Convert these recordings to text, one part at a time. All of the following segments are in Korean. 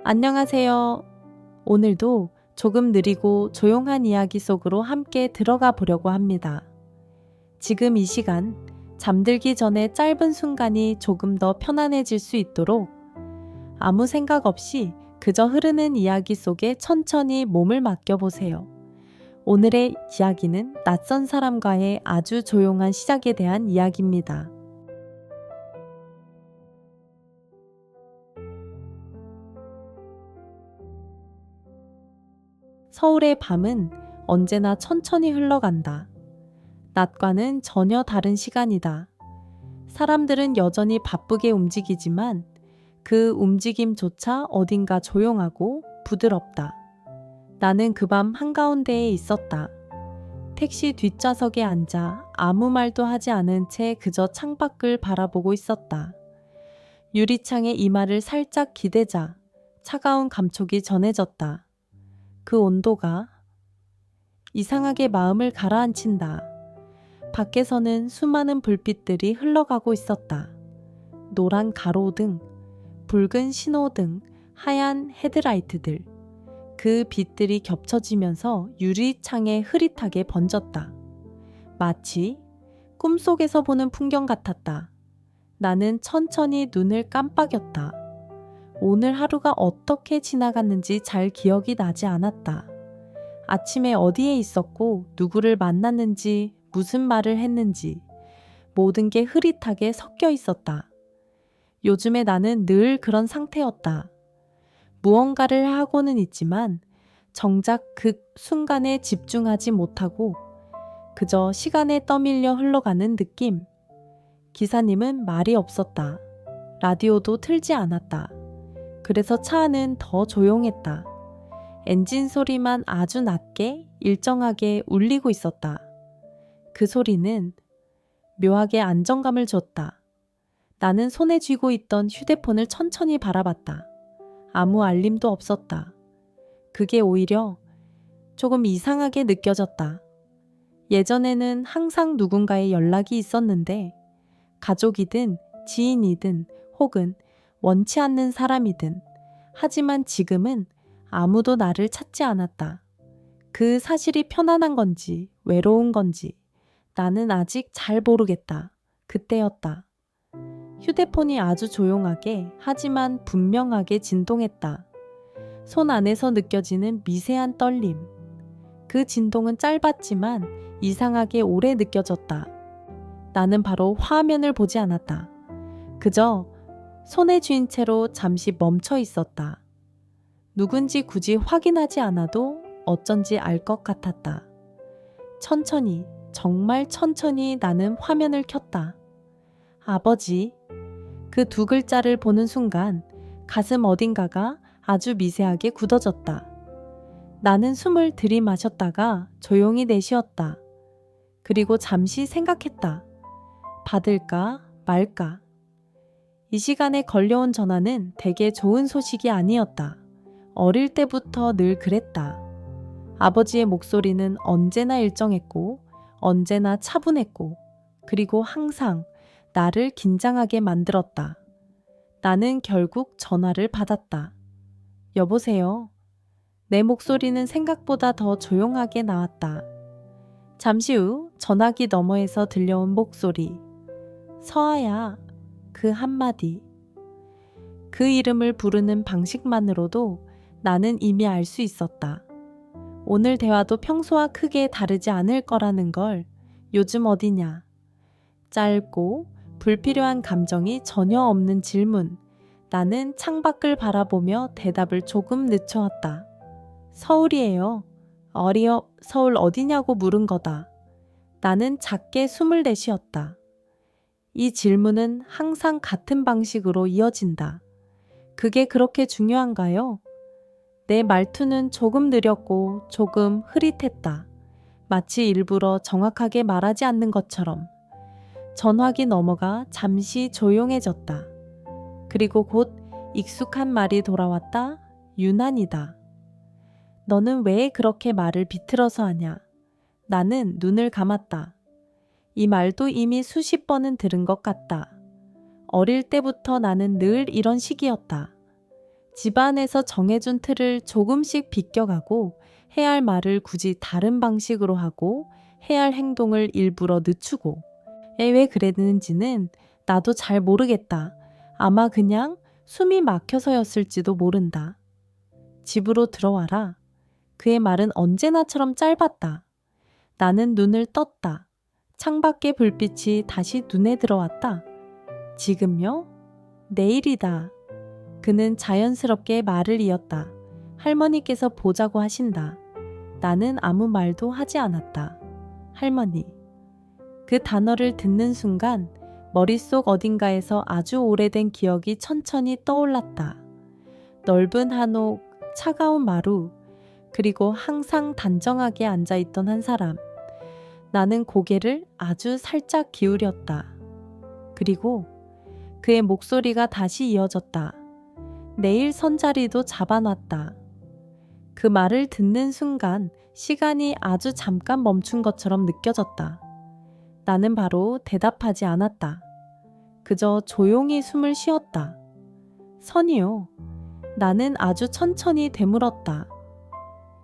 안녕하세요. 오늘도 조금 느리고 조용한 이야기 속으로 함께 들어가 보려고 합니다. 지금 이 시간, 잠들기 전에 짧은 순간이 조금 더 편안해질 수 있도록 아무 생각 없이 그저 흐르는 이야기 속에 천천히 몸을 맡겨보세요. 오늘의 이야기는 낯선 사람과의 아주 조용한 시작에 대한 이야기입니다. 서울의 밤은 언제나 천천히 흘러간다. 낮과는 전혀 다른 시간이다. 사람들은 여전히 바쁘게 움직이지만 그 움직임조차 어딘가 조용하고 부드럽다. 나는 그 밤 한가운데에 있었다. 택시 뒷좌석에 앉아 아무 말도 하지 않은 채 그저 창밖을 바라보고 있었다. 유리창에 이마를 살짝 기대자 차가운 감촉이 전해졌다. 그 온도가 이상하게 마음을 가라앉힌다. 밖에서는 수많은 불빛들이 흘러가고 있었다. 노란 가로등, 붉은 신호등, 하얀 헤드라이트들. 그 빛들이 겹쳐지면서 유리창에 흐릿하게 번졌다. 마치 꿈속에서 보는 풍경 같았다. 나는 천천히 눈을 깜빡였다. 오늘 하루가 어떻게 지나갔는지 잘 기억이 나지 않았다. 아침에 어디에 있었고 누구를 만났는지 무슨 말을 했는지 모든 게 흐릿하게 섞여 있었다. 요즘에 나는 늘 그런 상태였다. 무언가를 하고는 있지만 정작 그 순간에 집중하지 못하고 그저 시간에 떠밀려 흘러가는 느낌. 기사님은 말이 없었다. 라디오도 틀지 않았다. 그래서 차 안은 더 조용했다. 엔진 소리만 아주 낮게 일정하게 울리고 있었다. 그 소리는 묘하게 안정감을 줬다. 나는 손에 쥐고 있던 휴대폰을 천천히 바라봤다. 아무 알림도 없었다. 그게 오히려 조금 이상하게 느껴졌다. 예전에는 항상 누군가의 연락이 있었는데 가족이든 지인이든 혹은 원치 않는 사람이든 하지만 지금은 아무도 나를 찾지 않았다. 그 사실이 편안한 건지 외로운 건지 나는 아직 잘 모르겠다. 그때였다. 휴대폰이 아주 조용하게 하지만 분명하게 진동했다. 손 안에서 느껴지는 미세한 떨림. 그 진동은 짧았지만 이상하게 오래 느껴졌다. 나는 바로 화면을 보지 않았다. 그저 손에 쥔 채로 잠시 멈춰 있었다. 누군지 굳이 확인하지 않아도 어쩐지 알 것 같았다. 천천히, 정말 천천히 나는 화면을 켰다. 아버지. 그 두 글자를 보는 순간 가슴 어딘가가 아주 미세하게 굳어졌다. 나는 숨을 들이마셨다가 조용히 내쉬었다. 그리고 잠시 생각했다. 받을까 말까. 이 시간에 걸려온 전화는 되게 좋은 소식이 아니었다. 어릴 때부터 늘 그랬다. 아버지의 목소리는 언제나 일정했고 언제나 차분했고 그리고 항상 나를 긴장하게 만들었다. 나는 결국 전화를 받았다. 여보세요. 내 목소리는 생각보다 더 조용하게 나왔다. 잠시 후 전화기 너머에서 들려온 목소리. 서아야. 그 한마디. 그 이름을 부르는 방식만으로도 나는 이미 알 수 있었다. 오늘 대화도 평소와 크게 다르지 않을 거라는 걸. 요즘 어디냐? 짧고 불필요한 감정이 전혀 없는 질문. 나는 창밖을 바라보며 대답을 조금 늦춰왔다. 서울이에요. 서울 어디냐고 물은 거다. 나는 작게 숨을 내쉬었다. 이 질문은 항상 같은 방식으로 이어진다. 그게 그렇게 중요한가요? 내 말투는 조금 느렸고 조금 흐릿했다. 마치 일부러 정확하게 말하지 않는 것처럼. 전화기 넘어가 잠시 조용해졌다. 그리고 곧 익숙한 말이 돌아왔다. 유난이다. 너는 왜 그렇게 말을 비틀어서 하냐? 나는 눈을 감았다. 이 말도 이미 수십 번은 들은 것 같다. 어릴 때부터 나는 늘 이런 식이었다. 집안에서 정해준 틀을 조금씩 비껴가고 해야 할 말을 굳이 다른 방식으로 하고 해야 할 행동을 일부러 늦추고 왜 그랬는지는 나도 잘 모르겠다. 아마 그냥 숨이 막혀서였을지도 모른다. 집으로 들어와라. 그의 말은 언제나처럼 짧았다. 나는 눈을 떴다. 창밖의 불빛이 다시 눈에 들어왔다. 지금요? 내일이다. 그는 자연스럽게 말을 이었다. 할머니께서 보자고 하신다. 나는 아무 말도 하지 않았다. 할머니. 그 단어를 듣는 순간 머릿속 어딘가에서 아주 오래된 기억이 천천히 떠올랐다. 넓은 한옥, 차가운 마루, 그리고 항상 단정하게 앉아있던 한 사람. 나는 고개를 아주 살짝 기울였다. 그리고 그의 목소리가 다시 이어졌다. 내일 선자리도 잡아놨다. 그 말을 듣는 순간 시간이 아주 잠깐 멈춘 것처럼 느껴졌다. 나는 바로 대답하지 않았다. 그저 조용히 숨을 쉬었다. 선이요. 나는 아주 천천히 되물었다.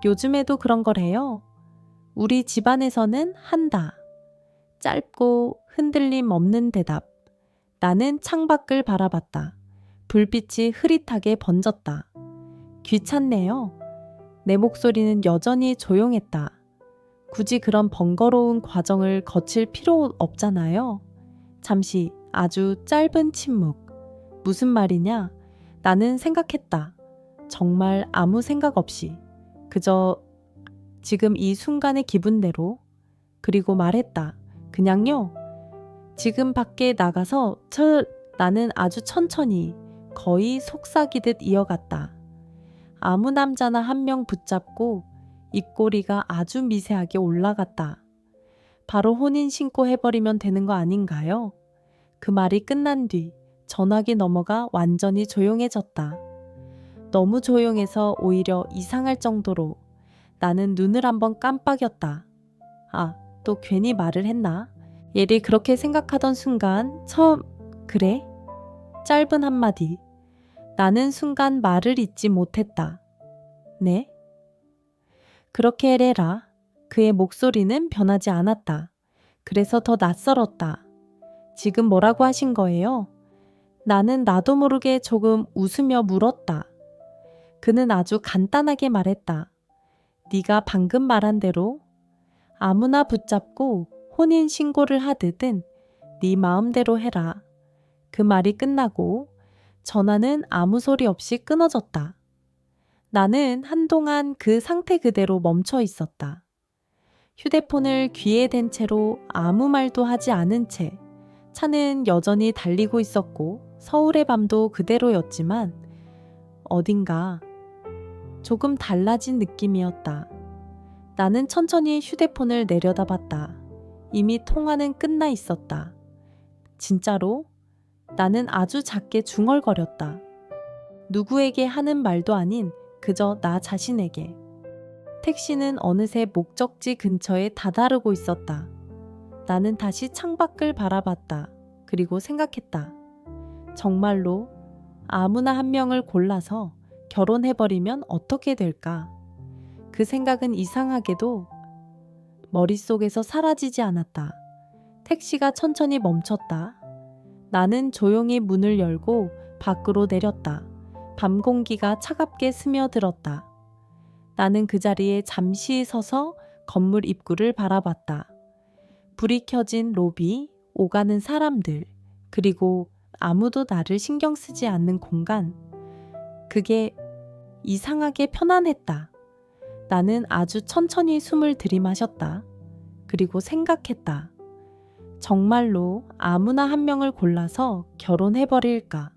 요즘에도 그런 걸 해요? 우리 집안에서는 한다. 짧고 흔들림 없는 대답. 나는 창밖을 바라봤다. 불빛이 흐릿하게 번졌다. 귀찮네요. 내 목소리는 여전히 조용했다. 굳이 그런 번거로운 과정을 거칠 필요 없잖아요. 잠시 아주 짧은 침묵. 무슨 말이냐? 나는 생각했다. 정말 아무 생각 없이. 그저 지금 이 순간의 기분대로. 그리고 말했다. 그냥요. 지금 밖에 나가서 나는 아주 천천히 거의 속삭이듯 이어갔다. 아무 남자나 한 명 붙잡고 입꼬리가 아주 미세하게 올라갔다. 바로 혼인신고 해버리면 되는 거 아닌가요? 그 말이 끝난 뒤 전화기 너머가 완전히 조용해졌다. 너무 조용해서 오히려 이상할 정도로 나는 눈을 한번 깜빡였다. 아, 또 괜히 말을 했나? 예리 그렇게 생각하던 순간 그래? 짧은 한마디. 나는 순간 말을 잇지 못했다. 네? 그렇게 해라. 그의 목소리는 변하지 않았다. 그래서 더 낯설었다. 지금 뭐라고 하신 거예요? 나는 나도 모르게 조금 웃으며 물었다. 그는 아주 간단하게 말했다. 네가 방금 말한 대로 아무나 붙잡고 혼인신고를 하듯은 네 마음대로 해라. 그 말이 끝나고 전화는 아무 소리 없이 끊어졌다. 나는 한동안 그 상태 그대로 멈춰 있었다. 휴대폰을 귀에 댄 채로 아무 말도 하지 않은 채 차는 여전히 달리고 있었고 서울의 밤도 그대로였지만 어딘가 조금 달라진 느낌이었다. 나는 천천히 휴대폰을 내려다봤다. 이미 통화는 끝나 있었다. 진짜로? 나는 아주 작게 중얼거렸다. 누구에게 하는 말도 아닌 그저 나 자신에게. 택시는 어느새 목적지 근처에 다다르고 있었다. 나는 다시 창밖을 바라봤다. 그리고 생각했다. 정말로 아무나 한 명을 골라서 결혼해버리면 어떻게 될까? 그 생각은 이상하게도 머릿속에서 사라지지 않았다. 택시가 천천히 멈췄다. 나는 조용히 문을 열고 밖으로 내렸다. 밤 공기가 차갑게 스며들었다. 나는 그 자리에 잠시 서서 건물 입구를 바라봤다. 불이 켜진 로비, 오가는 사람들, 그리고 아무도 나를 신경 쓰지 않는 공간. 그게 이상하게 편안했다. 나는 아주 천천히 숨을 들이마셨다. 그리고 생각했다. 정말로 아무나 한 명을 골라서 결혼해버릴까?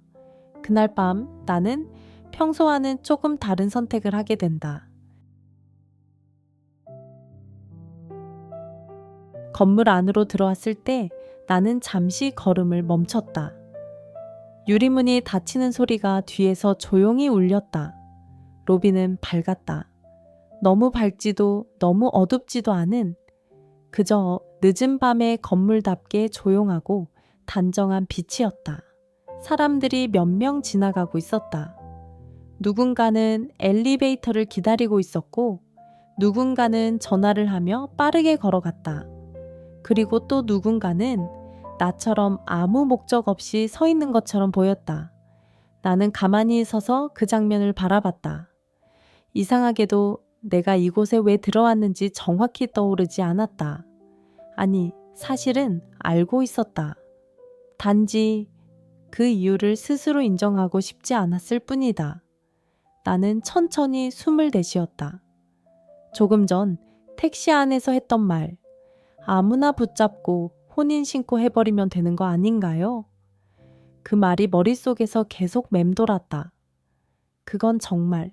그날 밤 나는 평소와는 조금 다른 선택을 하게 된다. 건물 안으로 들어왔을 때 나는 잠시 걸음을 멈췄다. 유리문이 닫히는 소리가 뒤에서 조용히 울렸다. 로비는 밝았다. 너무 밝지도 너무 어둡지도 않은 그저 늦은 밤의 건물답게 조용하고 단정한 빛이었다. 사람들이 몇 명 지나가고 있었다. 누군가는 엘리베이터를 기다리고 있었고, 누군가는 전화를 하며 빠르게 걸어갔다. 그리고 또 누군가는 나처럼 아무 목적 없이 서 있는 것처럼 보였다. 나는 가만히 서서 그 장면을 바라봤다. 이상하게도 내가 이곳에 왜 들어왔는지 정확히 떠오르지 않았다. 아니, 사실은 알고 있었다. 단지 그 이유를 스스로 인정하고 싶지 않았을 뿐이다. 나는 천천히 숨을 내쉬었다. 조금 전 택시 안에서 했던 말, 아무나 붙잡고 혼인 신고해버리면 되는 거 아닌가요? 그 말이 머릿속에서 계속 맴돌았다. 그건 정말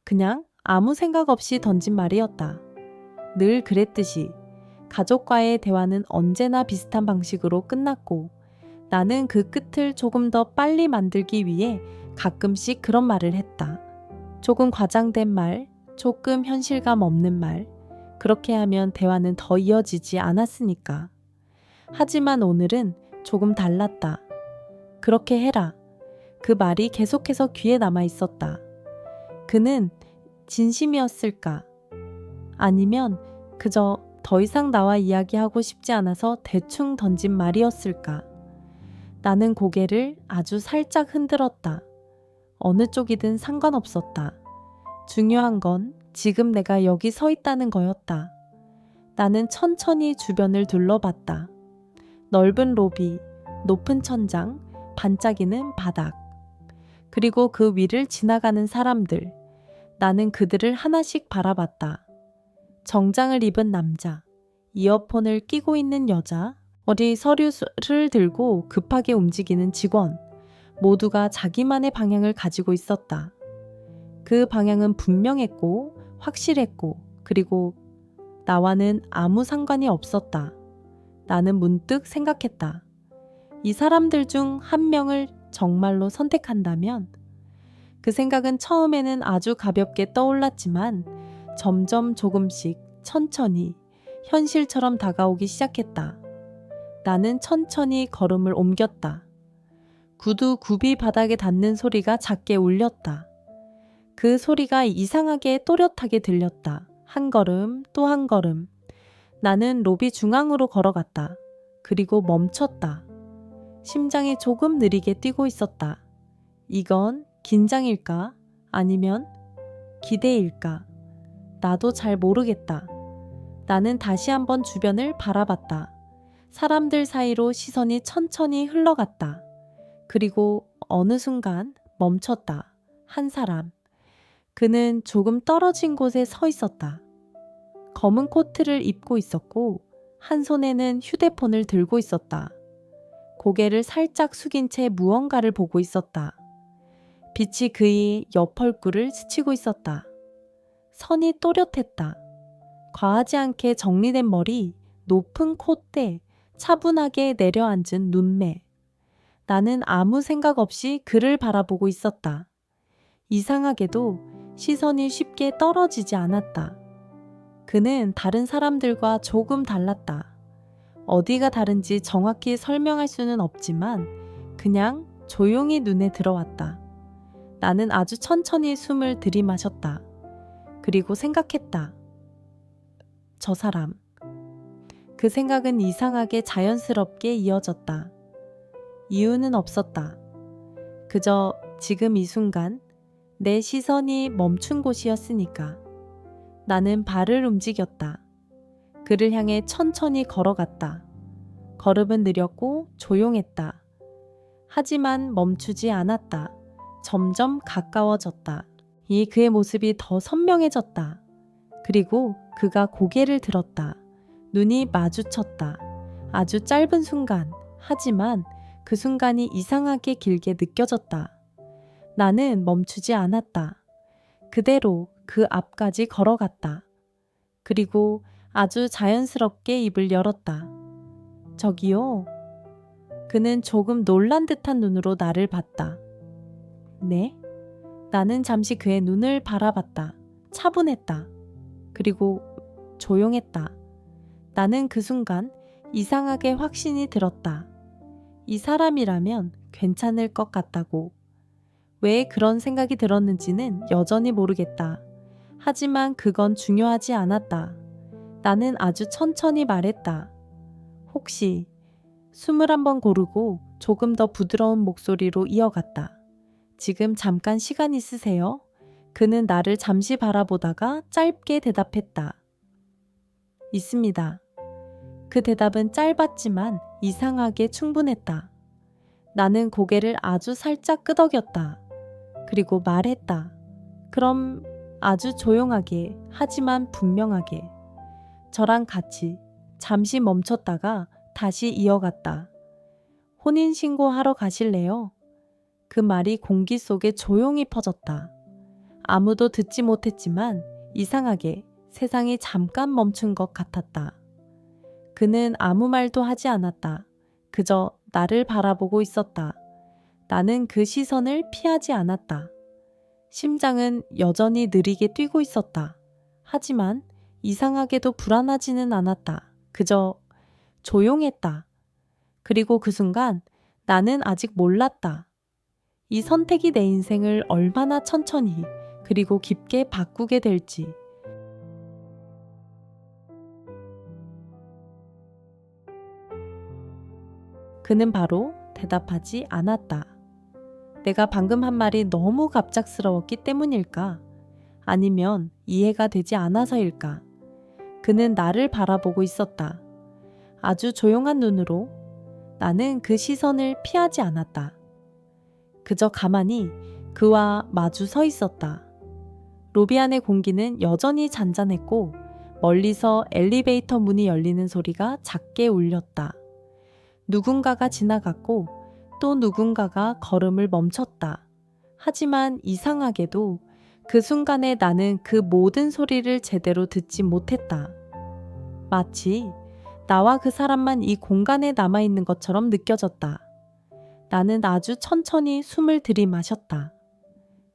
그냥 아무 생각 없이 던진 말이었다. 늘 그랬듯이 가족과의 대화는 언제나 비슷한 방식으로 끝났고 나는 그 끝을 조금 더 빨리 만들기 위해 가끔씩 그런 말을 했다. 조금 과장된 말, 조금 현실감 없는 말, 그렇게 하면 대화는 더 이어지지 않았으니까. 하지만 오늘은 조금 달랐다. 그렇게 해라. 그 말이 계속해서 귀에 남아 있었다. 그는 진심이었을까? 아니면 그저 더 이상 나와 이야기하고 싶지 않아서 대충 던진 말이었을까? 나는 고개를 아주 살짝 흔들었다. 어느 쪽이든 상관없었다. 중요한 건 지금 내가 여기 서 있다는 거였다. 나는 천천히 주변을 둘러봤다. 넓은 로비, 높은 천장, 반짝이는 바닥. 그리고 그 위를 지나가는 사람들. 나는 그들을 하나씩 바라봤다. 정장을 입은 남자, 이어폰을 끼고 있는 여자, 어디 서류를 들고 급하게 움직이는 직원. 모두가 자기만의 방향을 가지고 있었다. 그 방향은 분명했고 확실했고 그리고 나와는 아무 상관이 없었다. 나는 문득 생각했다. 이 사람들 중 한 명을 정말로 선택한다면? 그 생각은 처음에는 아주 가볍게 떠올랐지만 점점 조금씩 천천히 현실처럼 다가오기 시작했다. 나는 천천히 걸음을 옮겼다. 구두 굽이 바닥에 닿는 소리가 작게 울렸다. 그 소리가 이상하게 또렷하게 들렸다. 한 걸음 또 한 걸음. 나는 로비 중앙으로 걸어갔다. 그리고 멈췄다. 심장이 조금 느리게 뛰고 있었다. 이건 긴장일까? 아니면 기대일까? 나도 잘 모르겠다. 나는 다시 한번 주변을 바라봤다. 사람들 사이로 시선이 천천히 흘러갔다. 그리고 어느 순간 멈췄다. 한 사람. 그는 조금 떨어진 곳에 서 있었다. 검은 코트를 입고 있었고 한 손에는 휴대폰을 들고 있었다. 고개를 살짝 숙인 채 무언가를 보고 있었다. 빛이 그의 옆 얼굴을 스치고 있었다. 선이 또렷했다. 과하지 않게 정리된 머리, 높은 콧대, 차분하게 내려앉은 눈매. 나는 아무 생각 없이 그를 바라보고 있었다. 이상하게도 시선이 쉽게 떨어지지 않았다. 그는 다른 사람들과 조금 달랐다. 어디가 다른지 정확히 설명할 수는 없지만 그냥 조용히 눈에 들어왔다. 나는 아주 천천히 숨을 들이마셨다. 그리고 생각했다. 저 사람. 그 생각은 이상하게 자연스럽게 이어졌다. 이유는 없었다. 그저 지금 이 순간 내 시선이 멈춘 곳이었으니까. 나는 발을 움직였다. 그를 향해 천천히 걸어갔다. 걸음은 느렸고 조용했다. 하지만 멈추지 않았다. 점점 가까워졌다. 이 그의 모습이 더 선명해졌다. 그리고 그가 고개를 들었다. 눈이 마주쳤다. 아주 짧은 순간, 하지만 그 순간이 이상하게 길게 느껴졌다. 나는 멈추지 않았다. 그대로 그 앞까지 걸어갔다. 그리고 아주 자연스럽게 입을 열었다. 저기요. 그는 조금 놀란 듯한 눈으로 나를 봤다. 네? 나는 잠시 그의 눈을 바라봤다. 차분했다. 그리고 조용했다. 나는 그 순간 이상하게 확신이 들었다. 이 사람이라면 괜찮을 것 같다고. 왜 그런 생각이 들었는지는 여전히 모르겠다. 하지만 그건 중요하지 않았다. 나는 아주 천천히 말했다. 혹시 숨을 한번 고르고 조금 더 부드러운 목소리로 이어갔다. 지금 잠깐 시간 있으세요? 그는 나를 잠시 바라보다가 짧게 대답했다. 있습니다. 그 대답은 짧았지만 이상하게 충분했다. 나는 고개를 아주 살짝 끄덕였다. 그리고 말했다. 그럼 아주 조용하게, 하지만 분명하게. 저랑 같이 잠시 멈췄다가 다시 이어갔다. 혼인신고하러 가실래요? 그 말이 공기 속에 조용히 퍼졌다. 아무도 듣지 못했지만 이상하게 세상이 잠깐 멈춘 것 같았다. 그는 아무 말도 하지 않았다. 그저 나를 바라보고 있었다. 나는 그 시선을 피하지 않았다. 심장은 여전히 느리게 뛰고 있었다. 하지만 이상하게도 불안하지는 않았다. 그저 조용했다. 그리고 그 순간 나는 아직 몰랐다. 이 선택이 내 인생을 얼마나 천천히 그리고 깊게 바꾸게 될지. 그는 바로 대답하지 않았다. 내가 방금 한 말이 너무 갑작스러웠기 때문일까? 아니면 이해가 되지 않아서일까? 그는 나를 바라보고 있었다. 아주 조용한 눈으로. 나는 그 시선을 피하지 않았다. 그저 가만히 그와 마주 서 있었다. 로비 안의 공기는 여전히 잔잔했고 멀리서 엘리베이터 문이 열리는 소리가 작게 울렸다. 누군가가 지나갔고 또 누군가가 걸음을 멈췄다. 하지만 이상하게도 그 순간에 나는 그 모든 소리를 제대로 듣지 못했다. 마치 나와 그 사람만 이 공간에 남아있는 것처럼 느껴졌다. 나는 아주 천천히 숨을 들이마셨다.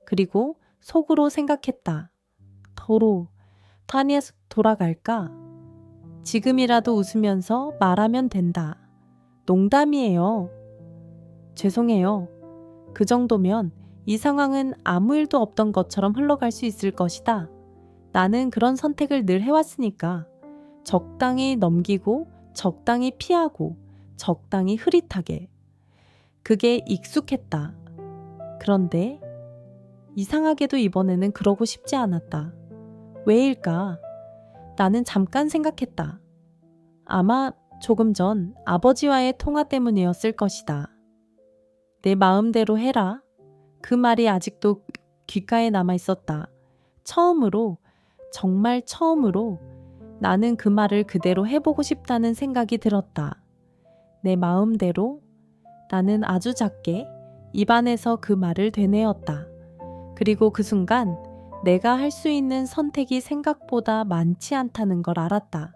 그리고 속으로 생각했다. 도로, 타니에서 돌아갈까? 지금이라도 웃으면서 말하면 된다. 농담이에요. 죄송해요. 그 정도면 이 상황은 아무 일도 없던 것처럼 흘러갈 수 있을 것이다. 나는 그런 선택을 늘 해왔으니까. 적당히 넘기고, 적당히 피하고, 적당히 흐릿하게. 그게 익숙했다. 그런데 이상하게도 이번에는 그러고 싶지 않았다. 왜일까? 나는 잠깐 생각했다. 아마 조금 전 아버지와의 통화 때문이었을 것이다. 내 마음대로 해라. 그 말이 아직도 귓가에 남아 있었다. 처음으로, 정말 처음으로 나는 그 말을 그대로 해보고 싶다는 생각이 들었다. 내 마음대로. 나는 아주 작게 입안에서 그 말을 되뇌었다. 그리고 그 순간 내가 할 수 있는 선택이 생각보다 많지 않다는 걸 알았다.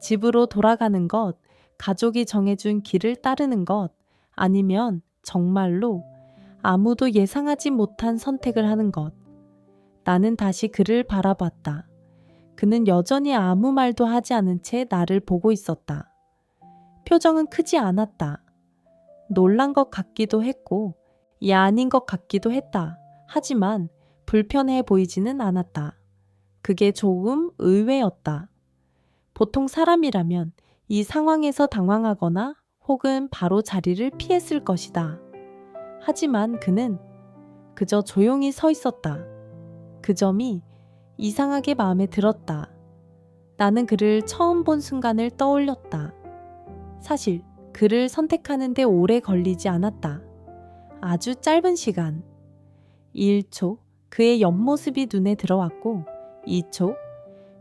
집으로 돌아가는 것, 가족이 정해준 길을 따르는 것, 아니면 정말로 아무도 예상하지 못한 선택을 하는 것. 나는 다시 그를 바라봤다. 그는 여전히 아무 말도 하지 않은 채 나를 보고 있었다. 표정은 크지 않았다. 놀란 것 같기도 했고, 이 아닌 것 같기도 했다. 하지만 불편해 보이지는 않았다. 그게 조금 의외였다. 보통 사람이라면 이 상황에서 당황하거나 혹은 바로 자리를 피했을 것이다. 하지만 그는 그저 조용히 서 있었다. 그 점이 이상하게 마음에 들었다. 나는 그를 처음 본 순간을 떠올렸다. 사실 그를 선택하는데 오래 걸리지 않았다. 아주 짧은 시간. 1초 그의 옆모습이 눈에 들어왔고 2초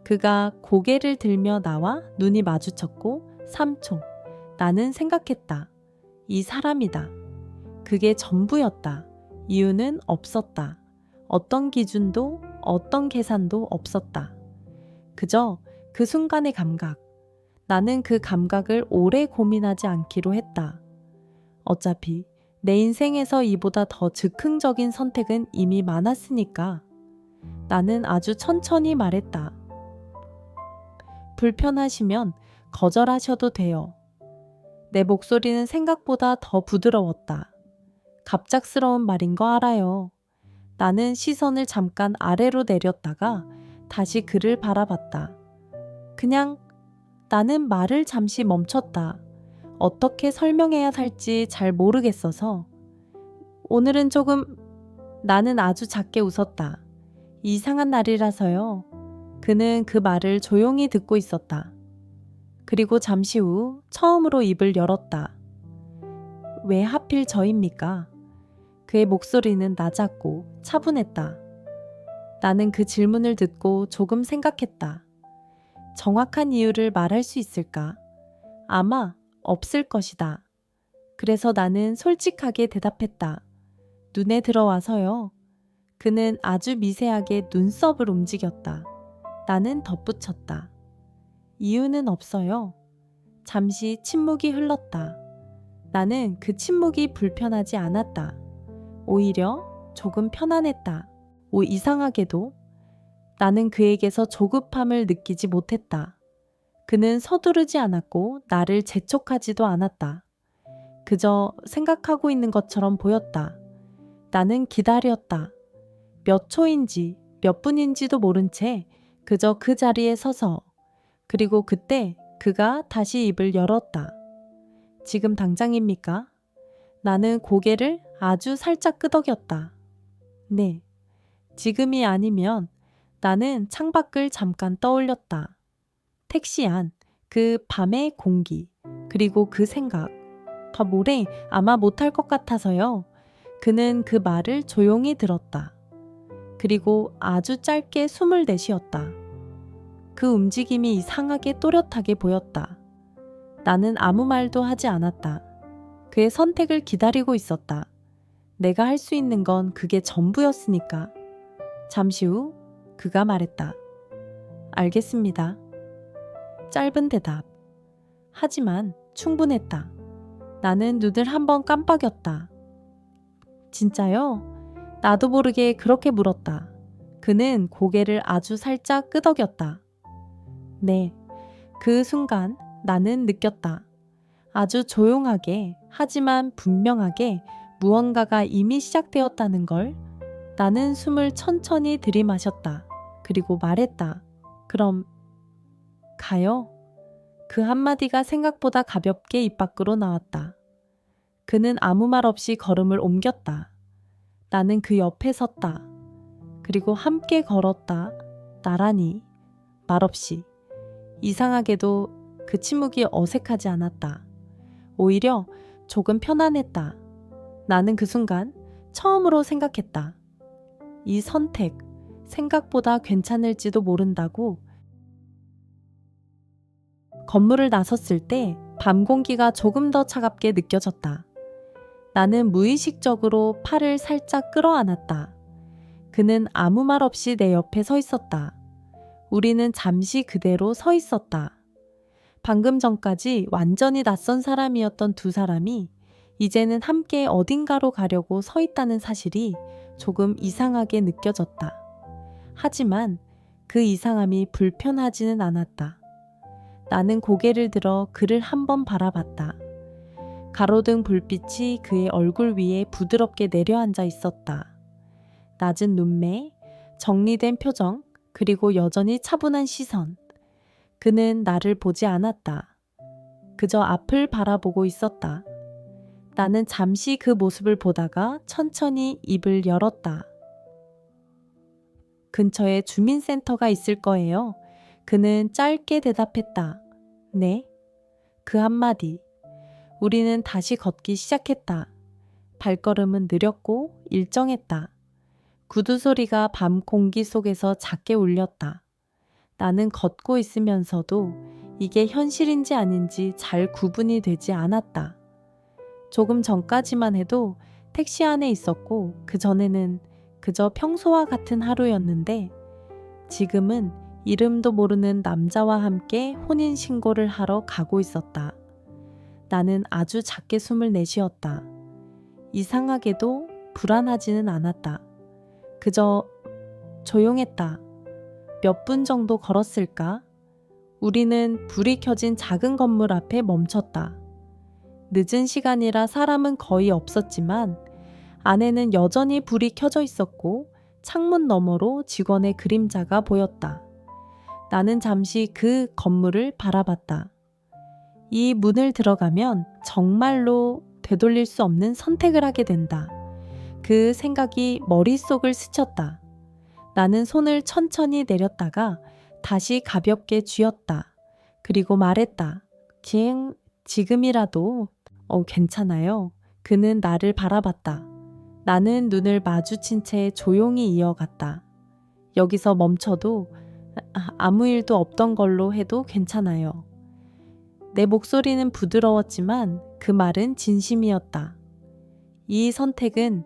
그가 고개를 들며 나와 눈이 마주쳤고 3초 나는 생각했다. 이 사람이다. 그게 전부였다. 이유는 없었다. 어떤 기준도 어떤 계산도 없었다. 그저 그 순간의 감각. 나는 그 감각을 오래 고민하지 않기로 했다. 어차피 내 인생에서 이보다 더 즉흥적인 선택은 이미 많았으니까. 나는 아주 천천히 말했다. 불편하시면 거절하셔도 돼요. 내 목소리는 생각보다 더 부드러웠다. 갑작스러운 말인 거 알아요. 나는 시선을 잠깐 아래로 내렸다가 다시 그를 바라봤다. 그냥 나는 말을 잠시 멈췄다. 어떻게 설명해야 할지 잘 모르겠어서. 오늘은 조금 나는 아주 작게 웃었다. 이상한 날이라서요. 그는 그 말을 조용히 듣고 있었다. 그리고 잠시 후 처음으로 입을 열었다. 왜 하필 저입니까? 그의 목소리는 낮았고 차분했다. 나는 그 질문을 듣고 조금 생각했다. 정확한 이유를 말할 수 있을까? 아마 없을 것이다. 그래서 나는 솔직하게 대답했다. 눈에 들어와서요. 그는 아주 미세하게 눈썹을 움직였다. 나는 덧붙였다. 이유는 없어요. 잠시 침묵이 흘렀다. 나는 그 침묵이 불편하지 않았다. 오히려 조금 편안했다. 이상하게도 나는 그에게서 조급함을 느끼지 못했다. 그는 서두르지 않았고 나를 재촉하지도 않았다. 그저 생각하고 있는 것처럼 보였다. 나는 기다렸다. 몇 초인지 몇 분인지도 모른 채 그저 그 자리에 서서 그리고 그때 그가 다시 입을 열었다. 지금 당장입니까? 나는 고개를 아주 살짝 끄덕였다. 네. 지금이 아니면 나는 창밖을 잠깐 떠올렸다. 택시 안, 그 밤의 공기, 그리고 그 생각. 더 모레 아마 못할 것 같아서요. 그는 그 말을 조용히 들었다. 그리고 아주 짧게 숨을 내쉬었다. 그 움직임이 이상하게 또렷하게 보였다. 나는 아무 말도 하지 않았다. 그의 선택을 기다리고 있었다. 내가 할 수 있는 건 그게 전부였으니까. 잠시 후 그가 말했다. 알겠습니다. 짧은 대답. 하지만 충분했다. 나는 눈을 한번 깜빡였다. 진짜요? 나도 모르게 그렇게 물었다. 그는 고개를 아주 살짝 끄덕였다. 네. 그 순간 나는 느꼈다. 아주 조용하게 하지만 분명하게 무언가가 이미 시작되었다는 걸. 나는 숨을 천천히 들이마셨다. 그리고 말했다. 그럼 가요? 그 한마디가 생각보다 가볍게 입 밖으로 나왔다. 그는 아무 말 없이 걸음을 옮겼다. 나는 그 옆에 섰다. 그리고 함께 걸었다. 나란히. 말없이. 이상하게도 그 침묵이 어색하지 않았다. 오히려 조금 편안했다. 나는 그 순간 처음으로 생각했다. 이 선택, 생각보다 괜찮을지도 모른다고. 건물을 나섰을 때 밤 공기가 조금 더 차갑게 느껴졌다. 나는 무의식적으로 팔을 살짝 끌어안았다. 그는 아무 말 없이 내 옆에 서 있었다. 우리는 잠시 그대로 서 있었다. 방금 전까지 완전히 낯선 사람이었던 두 사람이 이제는 함께 어딘가로 가려고 서 있다는 사실이 조금 이상하게 느껴졌다. 하지만 그 이상함이 불편하지는 않았다. 나는 고개를 들어 그를 한번 바라봤다. 가로등 불빛이 그의 얼굴 위에 부드럽게 내려앉아 있었다. 낮은 눈매, 정리된 표정, 그리고 여전히 차분한 시선. 그는 나를 보지 않았다. 그저 앞을 바라보고 있었다. 나는 잠시 그 모습을 보다가 천천히 입을 열었다. 근처에 주민센터가 있을 거예요. 그는 짧게 대답했다. 네? 그 한마디. 우리는 다시 걷기 시작했다. 발걸음은 느렸고 일정했다. 구두 소리가 밤 공기 속에서 작게 울렸다. 나는 걷고 있으면서도 이게 현실인지 아닌지 잘 구분이 되지 않았다. 조금 전까지만 해도 택시 안에 있었고 그 전에는 그저 평소와 같은 하루였는데 지금은 이름도 모르는 남자와 함께 혼인신고를 하러 가고 있었다. 나는 아주 작게 숨을 내쉬었다. 이상하게도 불안하지는 않았다. 그저 조용했다. 몇 분 정도 걸었을까? 우리는 불이 켜진 작은 건물 앞에 멈췄다. 늦은 시간이라 사람은 거의 없었지만 안에는 여전히 불이 켜져 있었고 창문 너머로 직원의 그림자가 보였다. 나는 잠시 그 건물을 바라봤다. 이 문을 들어가면 정말로 되돌릴 수 없는 선택을 하게 된다. 그 생각이 머릿속을 스쳤다. 나는 손을 천천히 내렸다가 다시 가볍게 쥐었다. 그리고 말했다. 지금이라도 괜찮아요. 그는 나를 바라봤다. 나는 눈을 마주친 채 조용히 이어갔다. 여기서 멈춰도 아무 일도 없던 걸로 해도 괜찮아요. 내 목소리는 부드러웠지만 그 말은 진심이었다. 이 선택은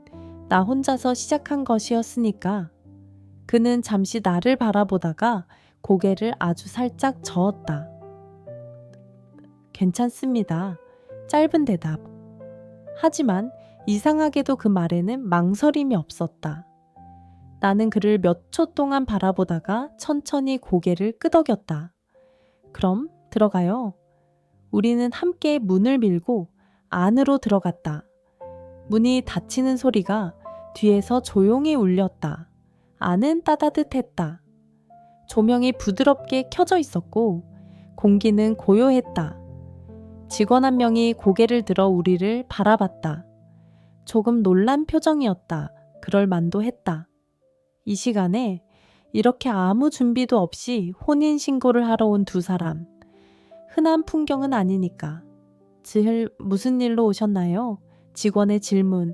나 혼자서 시작한 것이었으니까. 그는 잠시 나를 바라보다가 고개를 아주 살짝 저었다. 괜찮습니다. 짧은 대답. 하지만 이상하게도 그 말에는 망설임이 없었다. 나는 그를 몇 초 동안 바라보다가 천천히 고개를 끄덕였다. 그럼 들어가요. 우리는 함께 문을 밀고 안으로 들어갔다. 문이 닫히는 소리가 뒤에서 조용히 울렸다. 안은 따뜻했다. 조명이 부드럽게 켜져 있었고 공기는 고요했다. 직원 한 명이 고개를 들어 우리를 바라봤다. 조금 놀란 표정이었다. 그럴 만도 했다. 이 시간에 이렇게 아무 준비도 없이 혼인신고를 하러 온 두 사람. 흔한 풍경은 아니니까. 무슨 일로 오셨나요? 직원의 질문.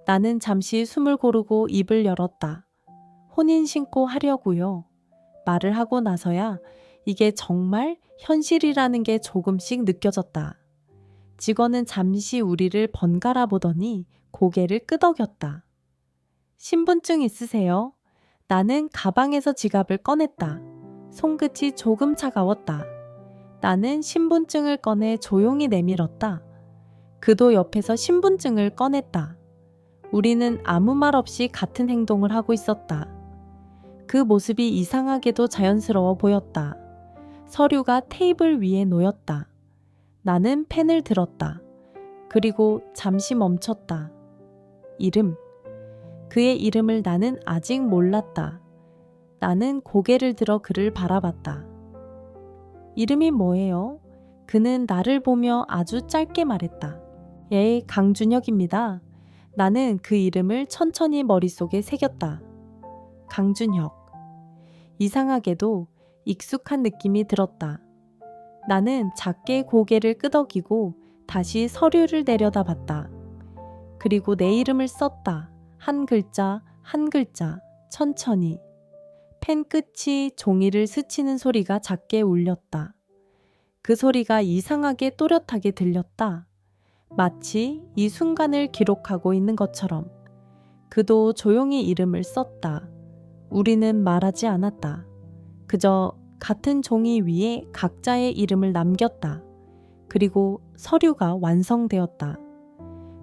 나는 잠시 숨을 고르고 입을 열었다. 혼인신고 하려고요. 말을 하고 나서야 이게 정말 현실이라는 게 조금씩 느껴졌다. 직원은 잠시 우리를 번갈아 보더니 고개를 끄덕였다. 신분증 있으세요? 나는 가방에서 지갑을 꺼냈다. 손끝이 조금 차가웠다. 나는 신분증을 꺼내 조용히 내밀었다. 그도 옆에서 신분증을 꺼냈다. 우리는 아무 말 없이 같은 행동을 하고 있었다. 그 모습이 이상하게도 자연스러워 보였다. 서류가 테이블 위에 놓였다. 나는 펜을 들었다. 그리고 잠시 멈췄다. 이름. 그의 이름을 나는 아직 몰랐다. 나는 고개를 들어 그를 바라봤다. 이름이 뭐예요? 그는 나를 보며 아주 짧게 말했다. 예, 강준혁입니다. 나는 그 이름을 천천히 머릿속에 새겼다. 강준혁. 이상하게도 익숙한 느낌이 들었다. 나는 작게 고개를 끄덕이고 다시 서류를 내려다봤다. 그리고 내 이름을 썼다. 한 글자, 한 글자, 천천히. 펜 끝이 종이를 스치는 소리가 작게 울렸다. 그 소리가 이상하게 또렷하게 들렸다. 마치 이 순간을 기록하고 있는 것처럼. 그도 조용히 이름을 썼다. 우리는 말하지 않았다. 그저 같은 종이 위에 각자의 이름을 남겼다. 그리고 서류가 완성되었다.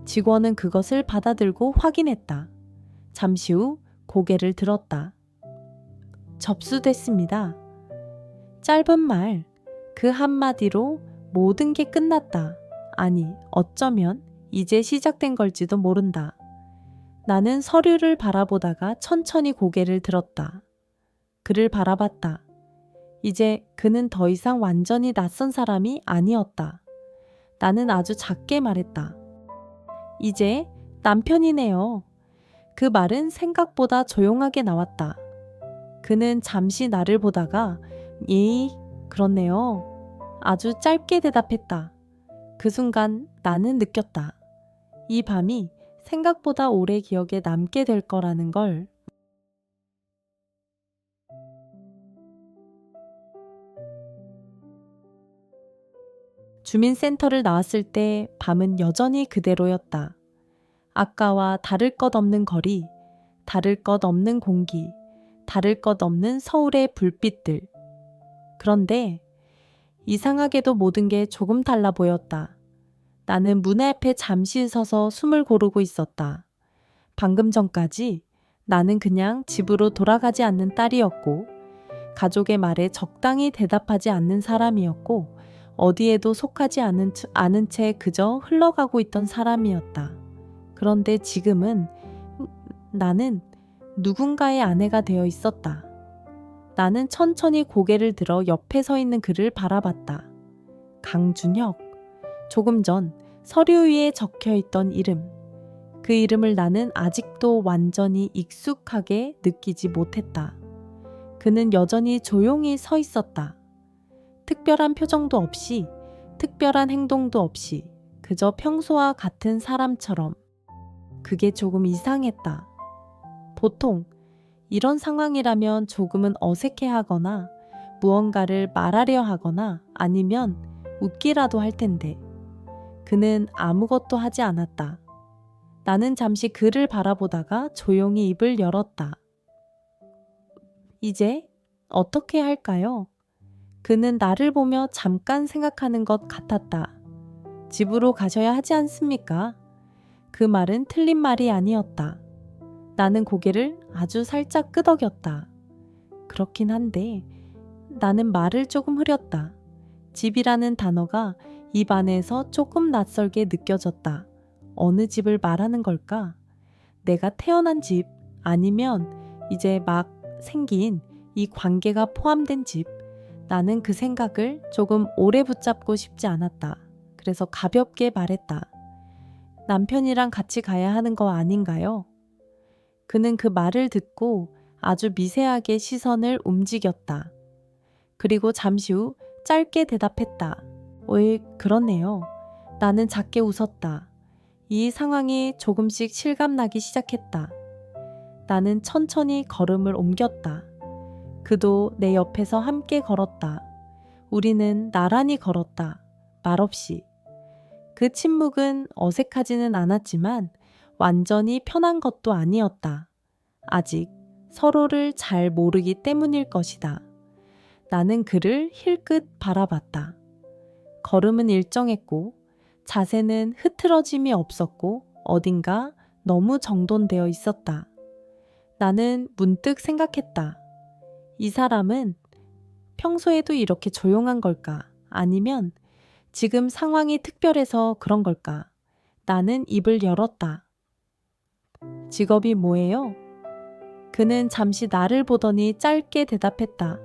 직원은 그것을 받아들고 확인했다. 잠시 후 고개를 들었다. 접수됐습니다. 짧은 말, 그 한마디로 모든 게 끝났다. 아니, 어쩌면 이제 시작된 걸지도 모른다. 나는 서류를 바라보다가 천천히 고개를 들었다. 그를 바라봤다. 이제 그는 더 이상 완전히 낯선 사람이 아니었다. 나는 아주 작게 말했다. 이제 남편이네요. 그 말은 생각보다 조용하게 나왔다. 그는 잠시 나를 보다가 예, 그렇네요. 아주 짧게 대답했다. 그 순간 나는 느꼈다. 이 밤이 생각보다 오래 기억에 남게 될 거라는 걸. 주민센터를 나왔을 때 밤은 여전히 그대로였다. 아까와 다를 것 없는 거리, 다를 것 없는 공기, 다를 것 없는 서울의 불빛들. 그런데 이상하게도 모든 게 조금 달라 보였다. 나는 문 앞에 잠시 서서 숨을 고르고 있었다. 방금 전까지 나는 그냥 집으로 돌아가지 않는 딸이었고, 가족의 말에 적당히 대답하지 않는 사람이었고, 어디에도 속하지 않은 채 그저 흘러가고 있던 사람이었다. 그런데 지금은 나는 누군가의 아내가 되어 있었다. 나는 천천히 고개를 들어 옆에 서 있는 그를 바라봤다. 강준혁. 조금 전 서류 위에 적혀 있던 이름. 그 이름을 나는 아직도 완전히 익숙하게 느끼지 못했다. 그는 여전히 조용히 서 있었다. 특별한 표정도 없이, 특별한 행동도 없이 그저 평소와 같은 사람처럼. 그게 조금 이상했다. 보통 이런 상황이라면 조금은 어색해하거나 무언가를 말하려 하거나 아니면 웃기라도 할 텐데 그는 아무것도 하지 않았다. 나는 잠시 그를 바라보다가 조용히 입을 열었다. 이제 어떻게 할까요? 그는 나를 보며 잠깐 생각하는 것 같았다. 집으로 가셔야 하지 않습니까? 그 말은 틀린 말이 아니었다. 나는 고개를 아주 살짝 끄덕였다. 그렇긴 한데 나는 말을 조금 흐렸다. 집이라는 단어가 입 안에서 조금 낯설게 느껴졌다. 어느 집을 말하는 걸까? 내가 태어난 집 아니면 이제 막 생긴 이 관계가 포함된 집. 나는 그 생각을 조금 오래 붙잡고 싶지 않았다. 그래서 가볍게 말했다. 남편이랑 같이 가야 하는 거 아닌가요? 그는 그 말을 듣고 아주 미세하게 시선을 움직였다. 그리고 잠시 후 짧게 대답했다. 그렇네요. 나는 작게 웃었다. 이 상황이 조금씩 실감나기 시작했다. 나는 천천히 걸음을 옮겼다. 그도 내 옆에서 함께 걸었다. 우리는 나란히 걸었다. 말없이. 그 침묵은 어색하지는 않았지만 완전히 편한 것도 아니었다. 아직 서로를 잘 모르기 때문일 것이다. 나는 그를 힐끗 바라봤다. 걸음은 일정했고 자세는 흐트러짐이 없었고 어딘가 너무 정돈되어 있었다. 나는 문득 생각했다. 이 사람은 평소에도 이렇게 조용한 걸까? 아니면 지금 상황이 특별해서 그런 걸까? 나는 입을 열었다. 직업이 뭐예요? 그는 잠시 나를 보더니 짧게 대답했다.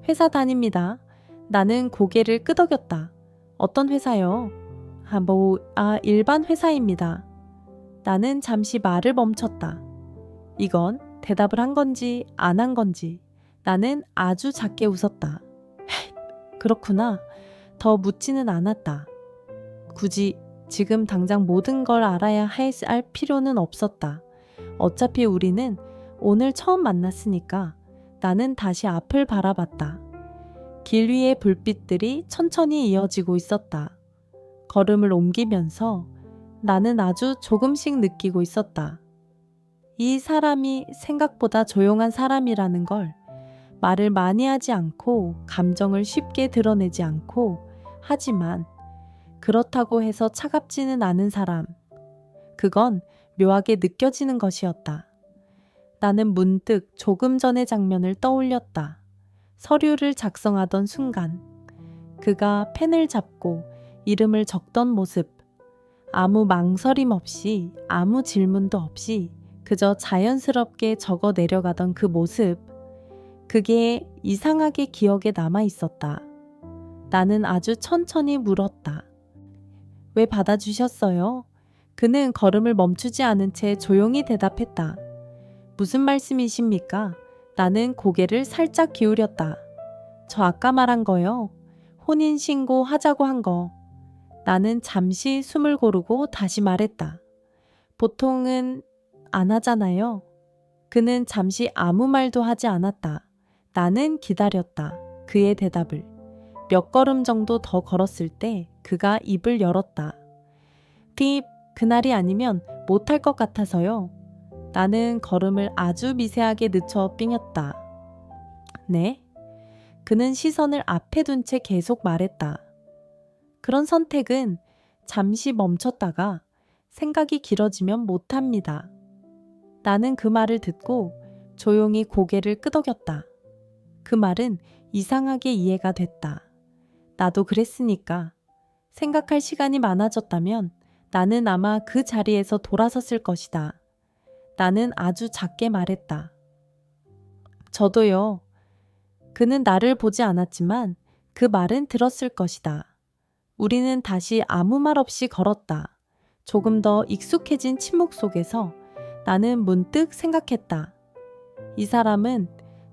회사 다닙니다. 나는 고개를 끄덕였다. 어떤 회사요? 일반 회사입니다. 나는 잠시 말을 멈췄다. 이건 대답을 한 건지 안 한 건지. 나는 아주 작게 웃었다. 그렇구나. 더 묻지는 않았다. 굳이 지금 당장 모든 걸 알아야 할 필요는 없었다. 어차피 우리는 오늘 처음 만났으니까. 나는 다시 앞을 바라봤다. 길 위의 불빛들이 천천히 이어지고 있었다. 걸음을 옮기면서 나는 아주 조금씩 느끼고 있었다. 이 사람이 생각보다 조용한 사람이라는 걸, 말을 많이 하지 않고 감정을 쉽게 드러내지 않고, 하지만 그렇다고 해서 차갑지는 않은 사람. 그건 묘하게 느껴지는 것이었다. 나는 문득 조금 전의 장면을 떠올렸다. 서류를 작성하던 순간, 그가 펜을 잡고 이름을 적던 모습. 아무 망설임 없이, 아무 질문도 없이 그저 자연스럽게 적어 내려가던 그 모습. 그게 이상하게 기억에 남아 있었다. 나는 아주 천천히 물었다. 왜 받아주셨어요? 그는 걸음을 멈추지 않은 채 조용히 대답했다. 무슨 말씀이십니까? 나는 고개를 살짝 기울였다. 저 아까 말한 거요. 혼인신고 하자고 한 거. 나는 잠시 숨을 고르고 다시 말했다. 보통은 안 하잖아요. 그는 잠시 아무 말도 하지 않았다. 나는 기다렸다. 그의 대답을. 몇 걸음 정도 더 걸었을 때 그가 입을 열었다. 그날이 아니면 못할 것 같아서요. 나는 걸음을 아주 미세하게 늦춰 삥였다. 네? 그는 시선을 앞에 둔 채 계속 말했다. 그런 선택은 잠시 멈췄다가 생각이 길어지면 못합니다. 나는 그 말을 듣고 조용히 고개를 끄덕였다. 그 말은 이상하게 이해가 됐다. 나도 그랬으니까. 생각할 시간이 많아졌다면 나는 아마 그 자리에서 돌아섰을 것이다. 나는 아주 작게 말했다. 저도요. 그는 나를 보지 않았지만 그 말은 들었을 것이다. 우리는 다시 아무 말 없이 걸었다. 조금 더 익숙해진 침묵 속에서 나는 문득 생각했다. 이 사람은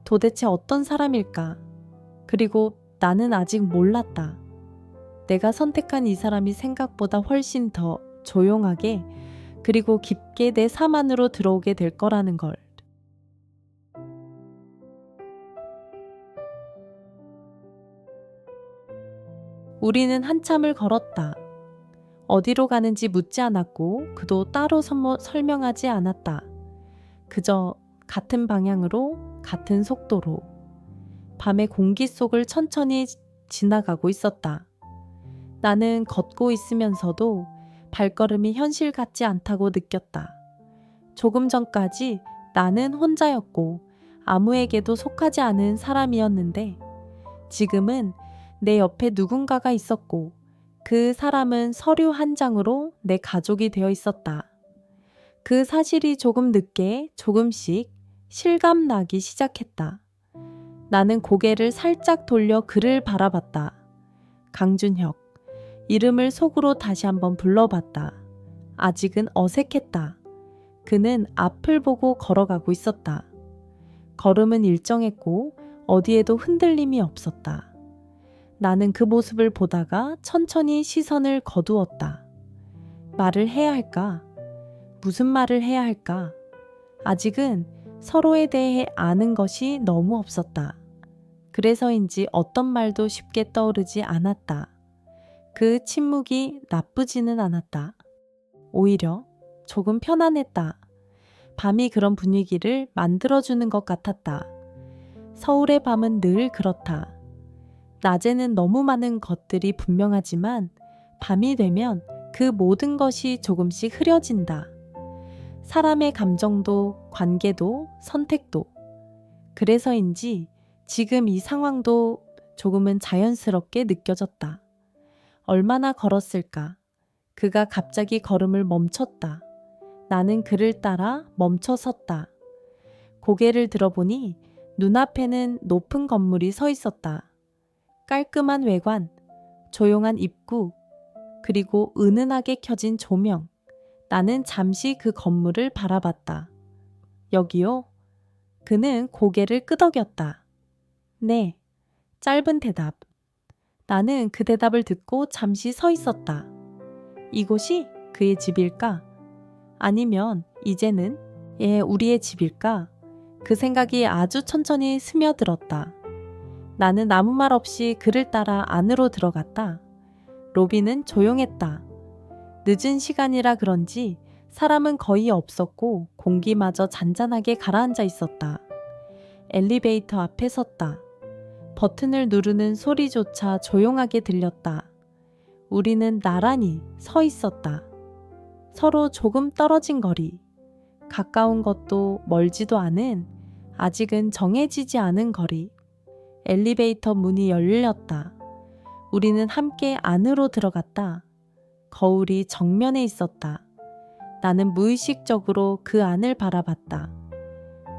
도대체 어떤 사람일까? 그리고 나는 아직 몰랐다. 내가 선택한 이 사람이 생각보다 훨씬 더 조용하게 그리고 깊게 내 삶 안으로 들어오게 될 거라는 걸. 우리는 한참을 걸었다. 어디로 가는지 묻지 않았고 그도 따로 설명하지 않았다. 그저 같은 방향으로 같은 속도로 밤의 공기 속을 천천히 지나가고 있었다. 나는 걷고 있으면서도 발걸음이 현실 같지 않다고 느꼈다. 조금 전까지 나는 혼자였고 아무에게도 속하지 않은 사람이었는데 지금은 내 옆에 누군가가 있었고 그 사람은 서류 한 장으로 내 가족이 되어 있었다. 그 사실이 조금 늦게 조금씩 실감나기 시작했다. 나는 고개를 살짝 돌려 그를 바라봤다. 강준혁. 이름을 속으로 다시 한번 불러봤다. 아직은 어색했다. 그는 앞을 보고 걸어가고 있었다. 걸음은 일정했고 어디에도 흔들림이 없었다. 나는 그 모습을 보다가 천천히 시선을 거두었다. 말을 해야 할까? 무슨 말을 해야 할까? 아직은 서로에 대해 아는 것이 너무 없었다. 그래서인지 어떤 말도 쉽게 떠오르지 않았다. 그 침묵이 나쁘지는 않았다. 오히려 조금 편안했다. 밤이 그런 분위기를 만들어주는 것 같았다. 서울의 밤은 늘 그렇다. 낮에는 너무 많은 것들이 분명하지만 밤이 되면 그 모든 것이 조금씩 흐려진다. 사람의 감정도, 관계도, 선택도. 그래서인지 지금 이 상황도 조금은 자연스럽게 느껴졌다. 얼마나 걸었을까? 그가 갑자기 걸음을 멈췄다. 나는 그를 따라 멈춰 섰다. 고개를 들어보니 눈앞에는 높은 건물이 서 있었다. 깔끔한 외관, 조용한 입구, 그리고 은은하게 켜진 조명. 나는 잠시 그 건물을 바라봤다. 여기요? 그는 고개를 끄덕였다. 네. 짧은 대답. 나는 그 대답을 듣고 잠시 서 있었다. 이곳이 그의 집일까? 아니면 이제는 우리의 집일까? 그 생각이 아주 천천히 스며들었다. 나는 아무 말 없이 그를 따라 안으로 들어갔다. 로비는 조용했다. 늦은 시간이라 그런지 사람은 거의 없었고 공기마저 잔잔하게 가라앉아 있었다. 엘리베이터 앞에 섰다. 버튼을 누르는 소리조차 조용하게 들렸다. 우리는 나란히 서 있었다. 서로 조금 떨어진 거리. 가까운 것도 멀지도 않은 아직은 정해지지 않은 거리. 엘리베이터 문이 열렸다. 우리는 함께 안으로 들어갔다. 거울이 정면에 있었다. 나는 무의식적으로 그 안을 바라봤다.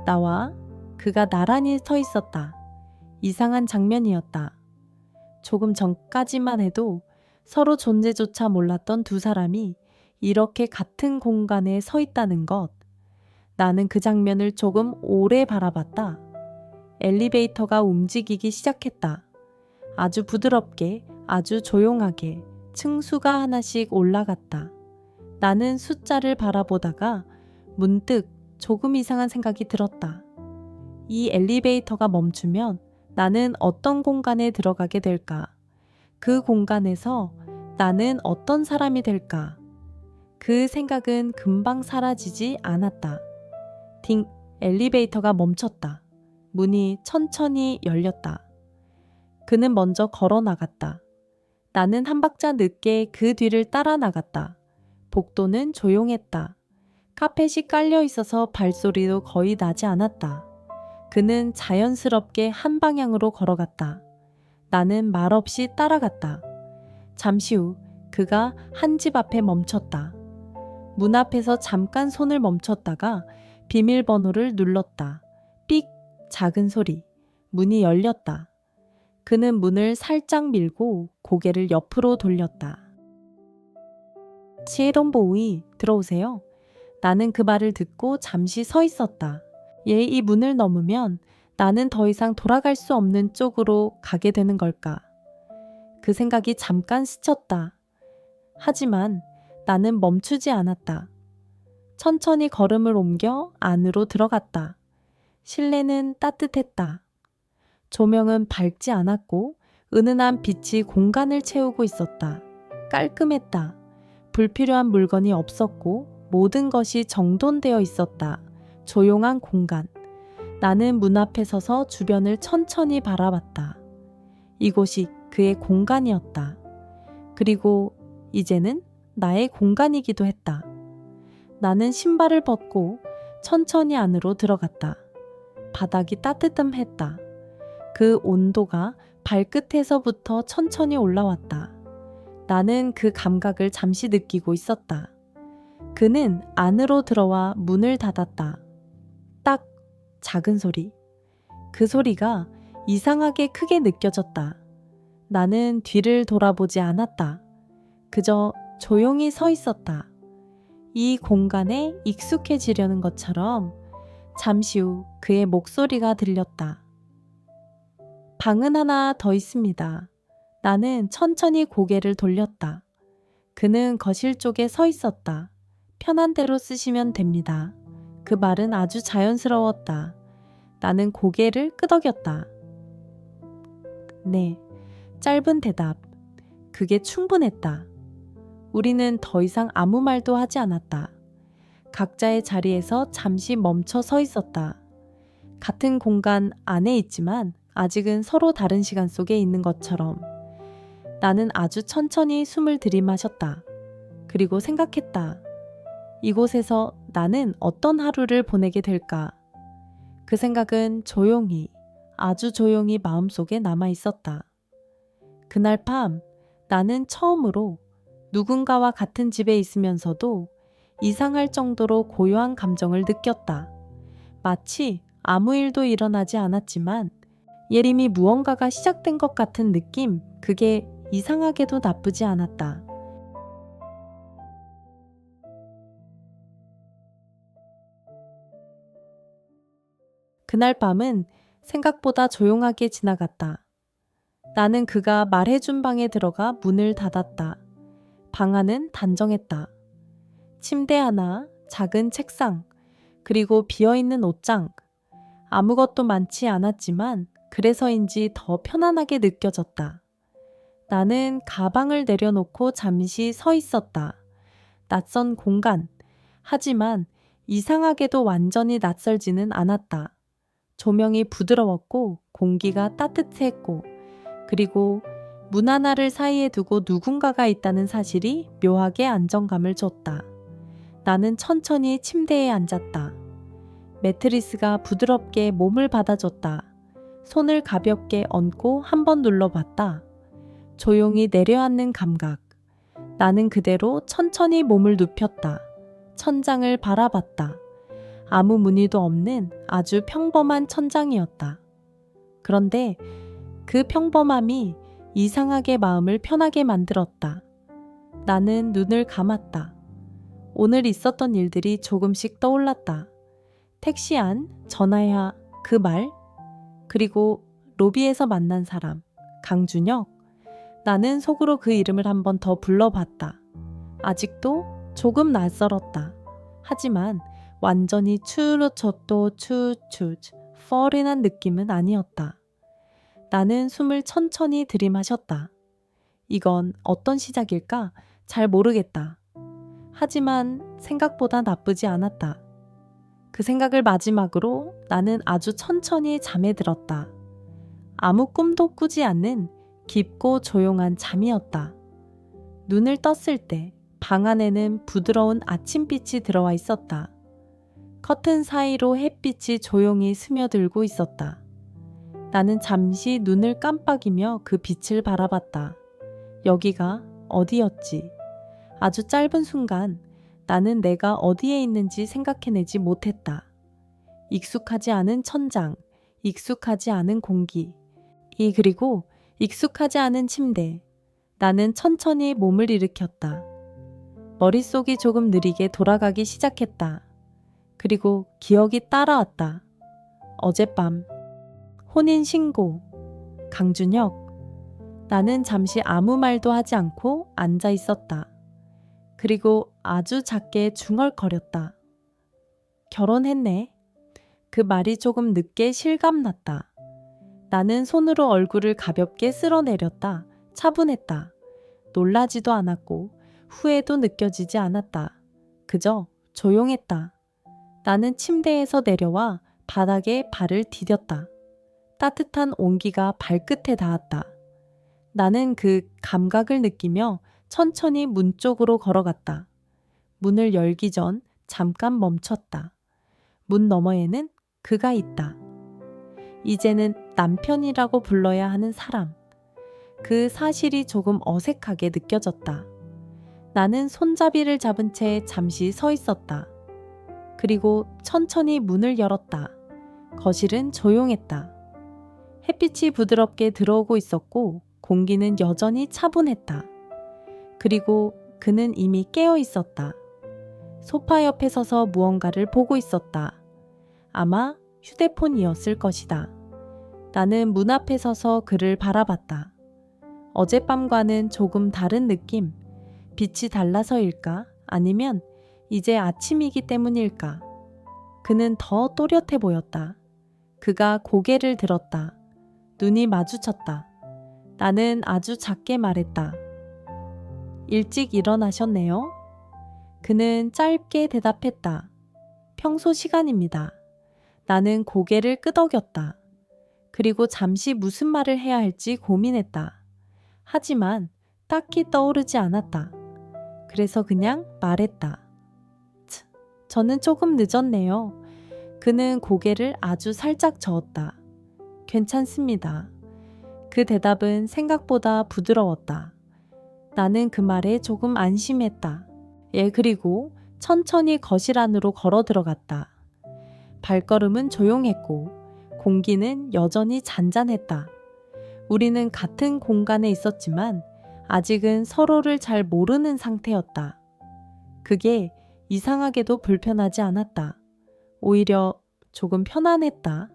나와 그가 나란히 서 있었다. 이상한 장면이었다. 조금 전까지만 해도 서로 존재조차 몰랐던 두 사람이 이렇게 같은 공간에 서 있다는 것. 나는 그 장면을 조금 오래 바라봤다. 엘리베이터가 움직이기 시작했다. 아주 부드럽게, 아주 조용하게 층수가 하나씩 올라갔다. 나는 숫자를 바라보다가 문득 조금 이상한 생각이 들었다. 이 엘리베이터가 멈추면 나는 어떤 공간에 들어가게 될까? 그 공간에서 나는 어떤 사람이 될까? 그 생각은 금방 사라지지 않았다. 딩, 엘리베이터가 멈췄다. 문이 천천히 열렸다. 그는 먼저 걸어 나갔다. 나는 한 박자 늦게 그 뒤를 따라 나갔다. 복도는 조용했다. 카펫이 깔려 있어서 발소리도 거의 나지 않았다. 그는 자연스럽게 한 방향으로 걸어갔다. 나는 말없이 따라갔다. 잠시 후 그가 한 집 앞에 멈췄다. 문 앞에서 잠깐 손을 멈췄다가 비밀번호를 눌렀다. 삑! 작은 소리. 문이 열렸다. 그는 문을 살짝 밀고 고개를 옆으로 돌렸다. 치에돈보이, 들어오세요. 나는 그 말을 듣고 잠시 서 있었다. 이 문을 넘으면 나는 더 이상 돌아갈 수 없는 쪽으로 가게 되는 걸까? 그 생각이 잠깐 스쳤다. 하지만 나는 멈추지 않았다. 천천히 걸음을 옮겨 안으로 들어갔다. 실내는 따뜻했다. 조명은 밝지 않았고 은은한 빛이 공간을 채우고 있었다. 깔끔했다. 불필요한 물건이 없었고 모든 것이 정돈되어 있었다. 조용한 공간. 나는 문 앞에 서서 주변을 천천히 바라봤다. 이곳이 그의 공간이었다. 그리고 이제는 나의 공간이기도 했다. 나는 신발을 벗고 천천히 안으로 들어갔다. 바닥이 따뜻했다. 그 온도가 발끝에서부터 천천히 올라왔다. 나는 그 감각을 잠시 느끼고 있었다. 그는 안으로 들어와 문을 닫았다. 딱 작은 소리. 그 소리가 이상하게 크게 느껴졌다. 나는 뒤를 돌아보지 않았다. 그저 조용히 서 있었다. 이 공간에 익숙해지려는 것처럼 잠시 후 그의 목소리가 들렸다. 방은 하나 더 있습니다. 나는 천천히 고개를 돌렸다. 그는 거실 쪽에 서 있었다. 편한 대로 쓰시면 됩니다. 그 말은 아주 자연스러웠다. 나는 고개를 끄덕였다. 네, 짧은 대답. 그게 충분했다. 우리는 더 이상 아무 말도 하지 않았다. 각자의 자리에서 잠시 멈춰 서 있었다. 같은 공간 안에 있지만 아직은 서로 다른 시간 속에 있는 것처럼. 나는 아주 천천히 숨을 들이마셨다. 그리고 생각했다. 이곳에서 나는 어떤 하루를 보내게 될까? 그 생각은 조용히, 아주 조용히 마음속에 남아 있었다. 그날 밤 나는 처음으로 누군가와 같은 집에 있으면서도 이상할 정도로 고요한 감정을 느꼈다. 마치 아무 일도 일어나지 않았지만 예림이 무언가가 시작된 것 같은 느낌, 그게 이상하게도 나쁘지 않았다. 그날 밤은 생각보다 조용하게 지나갔다. 나는 그가 말해준 방에 들어가 문을 닫았다. 방 안은 단정했다. 침대 하나, 작은 책상, 그리고 비어있는 옷장. 아무것도 많지 않았지만 그래서인지 더 편안하게 느껴졌다. 나는 가방을 내려놓고 잠시 서 있었다. 낯선 공간. 하지만 이상하게도 완전히 낯설지는 않았다. 조명이 부드러웠고 공기가 따뜻했고 그리고 문 하나를 사이에 두고 누군가가 있다는 사실이 묘하게 안정감을 줬다. 나는 천천히 침대에 앉았다. 매트리스가 부드럽게 몸을 받아줬다. 손을 가볍게 얹고 한번 눌러봤다. 조용히 내려앉는 감각. 나는 그대로 천천히 몸을 눕혔다. 천장을 바라봤다. 아무 무늬도 없는 아주 평범한 천장이었다. 그런데 그 평범함이 이상하게 마음을 편하게 만들었다. 나는 눈을 감았다. 오늘 있었던 일들이 조금씩 떠올랐다. 택시 안, 전화야, 그 말, 그리고 로비에서 만난 사람, 강준혁. 나는 속으로 그 이름을 한 번 더 불러봤다. 아직도 조금 낯설었다. 하지만 완전히 추르초또 추추 펄이난 느낌은 아니었다. 나는 숨을 천천히 들이마셨다. 이건 어떤 시작일까? 잘 모르겠다. 하지만 생각보다 나쁘지 않았다. 그 생각을 마지막으로 나는 아주 천천히 잠에 들었다. 아무 꿈도 꾸지 않는 깊고 조용한 잠이었다. 눈을 떴을 때 방 안에는 부드러운 아침빛이 들어와 있었다. 커튼 사이로 햇빛이 조용히 스며들고 있었다. 나는 잠시 눈을 깜빡이며 그 빛을 바라봤다. 여기가 어디였지? 아주 짧은 순간 나는 내가 어디에 있는지 생각해내지 못했다. 익숙하지 않은 천장, 익숙하지 않은 공기, 그리고 익숙하지 않은 침대. 나는 천천히 몸을 일으켰다. 머릿속이 조금 느리게 돌아가기 시작했다. 그리고 기억이 따라왔다. 어젯밤, 혼인신고, 강준혁. 나는 잠시 아무 말도 하지 않고 앉아 있었다. 그리고 아주 작게 중얼거렸다. 결혼했네. 그 말이 조금 늦게 실감났다. 나는 손으로 얼굴을 가볍게 쓸어내렸다. 차분했다. 놀라지도 않았고 후회도 느껴지지 않았다. 그저 조용했다. 나는 침대에서 내려와 바닥에 발을 디뎠다. 따뜻한 온기가 발끝에 닿았다. 나는 그 감각을 느끼며 천천히 문 쪽으로 걸어갔다. 문을 열기 전 잠깐 멈췄다. 문 너머에는 그가 있다. 이제는 남편이라고 불러야 하는 사람. 그 사실이 조금 어색하게 느껴졌다. 나는 손잡이를 잡은 채 잠시 서 있었다. 그리고 천천히 문을 열었다. 거실은 조용했다. 햇빛이 부드럽게 들어오고 있었고 공기는 여전히 차분했다. 그리고 그는 이미 깨어 있었다. 소파 옆에 서서 무언가를 보고 있었다. 아마 휴대폰이었을 것이다. 나는 문 앞에 서서 그를 바라봤다. 어젯밤과는 조금 다른 느낌. 빛이 달라서일까? 아니면 이제 아침이기 때문일까? 그는 더 또렷해 보였다. 그가 고개를 들었다. 눈이 마주쳤다. 나는 아주 작게 말했다. 일찍 일어나셨네요? 그는 짧게 대답했다. 평소 시간입니다. 나는 고개를 끄덕였다. 그리고 잠시 무슨 말을 해야 할지 고민했다. 하지만 딱히 떠오르지 않았다. 그래서 그냥 말했다. 저는 조금 늦었네요. 그는 고개를 아주 살짝 저었다. 괜찮습니다. 그 대답은 생각보다 부드러웠다. 나는 그 말에 조금 안심했다. 그리고 천천히 거실 안으로 걸어 들어갔다. 발걸음은 조용했고 공기는 여전히 잔잔했다. 우리는 같은 공간에 있었지만 아직은 서로를 잘 모르는 상태였다. 그게 이상하게도 불편하지 않았다. 오히려 조금 편안했다.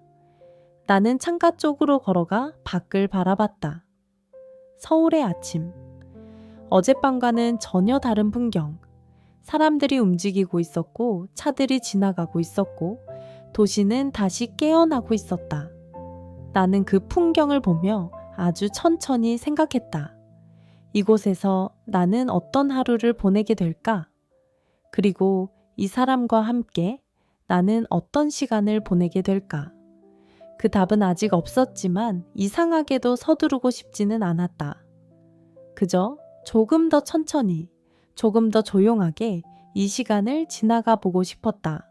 나는 창가 쪽으로 걸어가 밖을 바라봤다. 서울의 아침. 어젯밤과는 전혀 다른 풍경. 사람들이 움직이고 있었고 차들이 지나가고 있었고 도시는 다시 깨어나고 있었다. 나는 그 풍경을 보며 아주 천천히 생각했다. 이곳에서 나는 어떤 하루를 보내게 될까? 그리고 이 사람과 함께 나는 어떤 시간을 보내게 될까? 그 답은 아직 없었지만 이상하게도 서두르고 싶지는 않았다. 그저 조금 더 천천히, 조금 더 조용하게 이 시간을 지나가 보고 싶었다.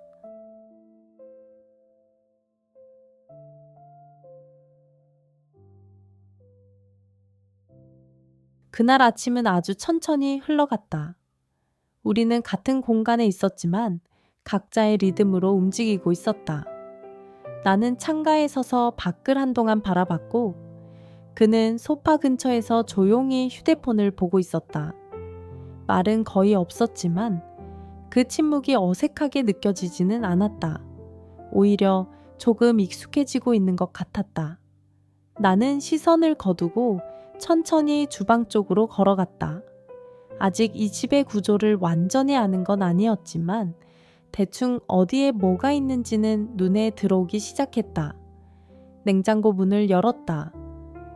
그날 아침은 아주 천천히 흘러갔다. 우리는 같은 공간에 있었지만 각자의 리듬으로 움직이고 있었다. 나는 창가에 서서 밖을 한동안 바라봤고 그는 소파 근처에서 조용히 휴대폰을 보고 있었다. 말은 거의 없었지만 그 침묵이 어색하게 느껴지지는 않았다. 오히려 조금 익숙해지고 있는 것 같았다. 나는 시선을 거두고 천천히 주방 쪽으로 걸어갔다. 아직 이 집의 구조를 완전히 아는 건 아니었지만 대충 어디에 뭐가 있는지는 눈에 들어오기 시작했다. 냉장고 문을 열었다.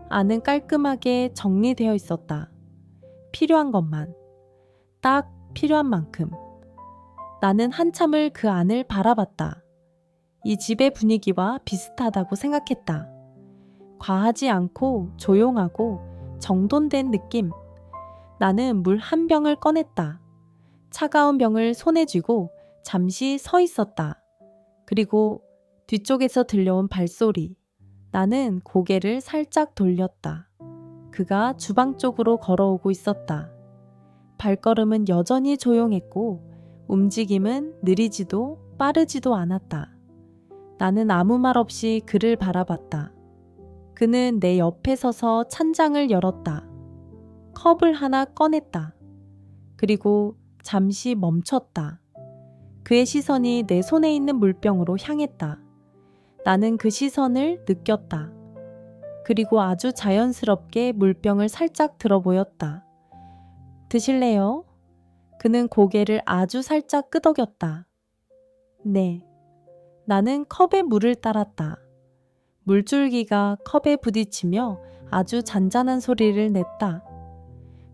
안은 깔끔하게 정리되어 있었다. 필요한 것만. 딱 필요한 만큼. 나는 한참을 그 안을 바라봤다. 이 집의 분위기와 비슷하다고 생각했다. 과하지 않고 조용하고 정돈된 느낌. 나는 물 한 병을 꺼냈다. 차가운 병을 손에 쥐고 잠시 서 있었다. 그리고 뒤쪽에서 들려온 발소리. 나는 고개를 살짝 돌렸다. 그가 주방 쪽으로 걸어오고 있었다. 발걸음은 여전히 조용했고 움직임은 느리지도 빠르지도 않았다. 나는 아무 말 없이 그를 바라봤다. 그는 내 옆에 서서 찬장을 열었다. 컵을 하나 꺼냈다. 그리고 잠시 멈췄다. 그의 시선이 내 손에 있는 물병으로 향했다. 나는 그 시선을 느꼈다. 그리고 아주 자연스럽게 물병을 살짝 들어 보였다. 드실래요? 그는 고개를 아주 살짝 끄덕였다. 네. 나는 컵에 물을 따랐다. 물줄기가 컵에 부딪히며 아주 잔잔한 소리를 냈다.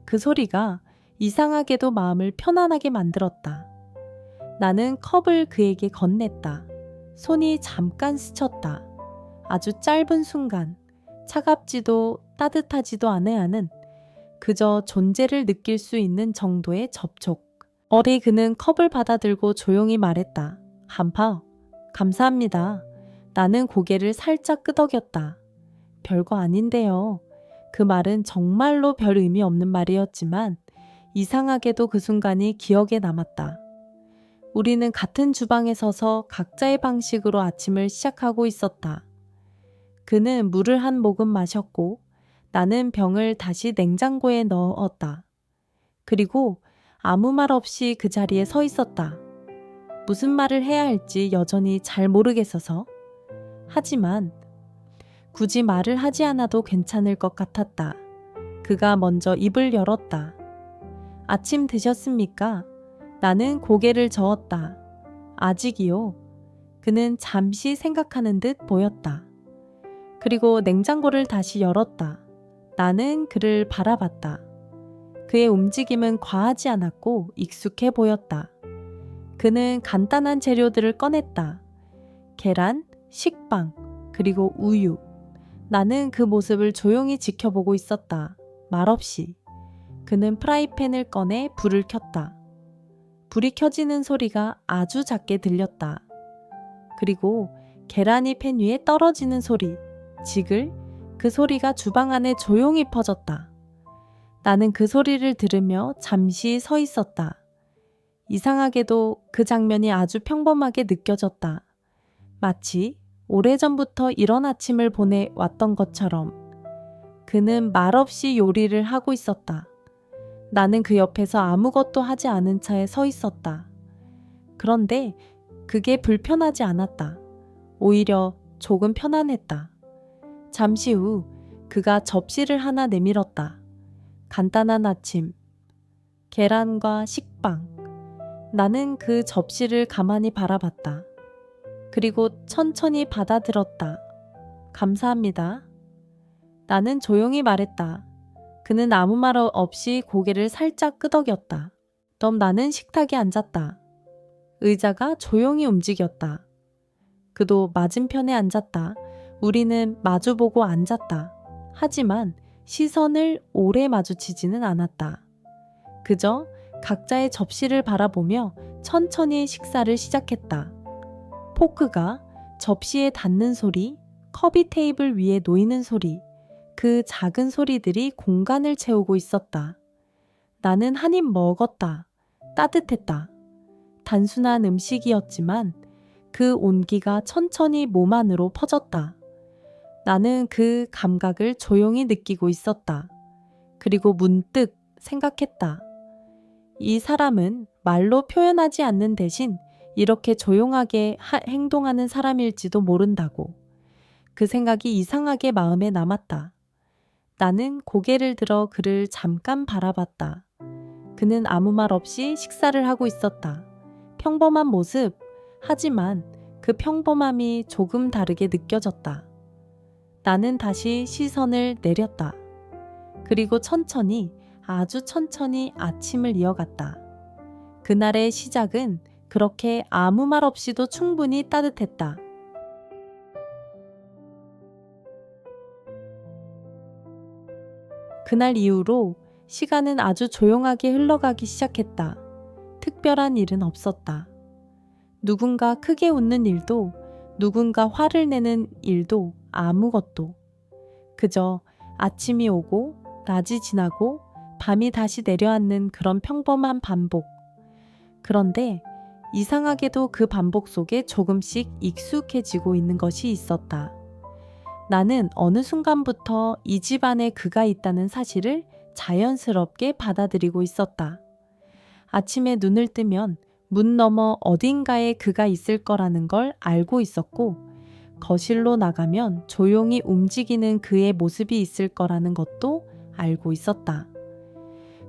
그 소리가 이상하게도 마음을 편안하게 만들었다. 나는 컵을 그에게 건넸다. 손이 잠깐 스쳤다. 아주 짧은 순간, 차갑지도 따뜻하지도 않아야 하는 그저 존재를 느낄 수 있는 정도의 접촉. 어리 그는 컵을 받아들고 조용히 말했다. 한파, 감사합니다. 나는 고개를 살짝 끄덕였다. 별거 아닌데요. 그 말은 정말로 별 의미 없는 말이었지만 이상하게도 그 순간이 기억에 남았다. 우리는 같은 주방에 서서 각자의 방식으로 아침을 시작하고 있었다. 그는 물을 한 모금 마셨고 나는 병을 다시 냉장고에 넣었다. 그리고 아무 말 없이 그 자리에 서 있었다. 무슨 말을 해야 할지 여전히 잘 모르겠어서. 하지만 굳이 말을 하지 않아도 괜찮을 것 같았다. 그가 먼저 입을 열었다. 아침 드셨습니까? 나는 고개를 저었다. 아직이요. 그는 잠시 생각하는 듯 보였다. 그리고 냉장고를 다시 열었다. 나는 그를 바라봤다. 그의 움직임은 과하지 않았고 익숙해 보였다. 그는 간단한 재료들을 꺼냈다. 계란, 식빵, 그리고 우유. 나는 그 모습을 조용히 지켜보고 있었다. 말없이. 그는 프라이팬을 꺼내 불을 켰다. 불이 켜지는 소리가 아주 작게 들렸다. 그리고 계란이 팬 위에 떨어지는 소리, 지글, 그 소리가 주방 안에 조용히 퍼졌다. 나는 그 소리를 들으며 잠시 서 있었다. 이상하게도 그 장면이 아주 평범하게 느껴졌다. 마치 오래전부터 이런 아침을 보내왔던 것처럼. 그는 말없이 요리를 하고 있었다. 나는 그 옆에서 아무것도 하지 않은 채 서 있었다. 그런데 그게 불편하지 않았다. 오히려 조금 편안했다. 잠시 후 그가 접시를 하나 내밀었다. 간단한 아침, 계란과 식빵. 나는 그 접시를 가만히 바라봤다. 그리고 천천히 받아들었다. 감사합니다. 나는 조용히 말했다. 그는 아무 말 없이 고개를 살짝 끄덕였다. 그럼 나는 식탁에 앉았다. 의자가 조용히 움직였다. 그도 맞은편에 앉았다. 우리는 마주보고 앉았다. 하지만 시선을 오래 마주치지는 않았다. 그저 각자의 접시를 바라보며 천천히 식사를 시작했다. 포크가 접시에 닿는 소리, 컵이 테이블 위에 놓이는 소리, 그 작은 소리들이 공간을 채우고 있었다. 나는 한 입 먹었다. 따뜻했다. 단순한 음식이었지만 그 온기가 천천히 몸 안으로 퍼졌다. 나는 그 감각을 조용히 느끼고 있었다. 그리고 문득 생각했다. 이 사람은 말로 표현하지 않는 대신 이렇게 조용하게 행동하는 사람일지도 모른다고. 그 생각이 이상하게 마음에 남았다. 나는 고개를 들어 그를 잠깐 바라봤다. 그는 아무 말 없이 식사를 하고 있었다. 평범한 모습, 하지만 그 평범함이 조금 다르게 느껴졌다. 나는 다시 시선을 내렸다. 그리고 천천히, 아주 천천히 아침을 이어갔다. 그날의 시작은 그렇게 아무 말 없이도 충분히 따뜻했다. 그날 이후로 시간은 아주 조용하게 흘러가기 시작했다. 특별한 일은 없었다. 누군가 크게 웃는 일도, 누군가 화를 내는 일도, 아무것도. 그저 아침이 오고, 낮이 지나고, 밤이 다시 내려앉는 그런 평범한 반복. 그런데 이상하게도 그 반복 속에 조금씩 익숙해지고 있는 것이 있었다. 나는 어느 순간부터 이 집 안에 그가 있다는 사실을 자연스럽게 받아들이고 있었다. 아침에 눈을 뜨면 문 너머 어딘가에 그가 있을 거라는 걸 알고 있었고, 거실로 나가면 조용히 움직이는 그의 모습이 있을 거라는 것도 알고 있었다.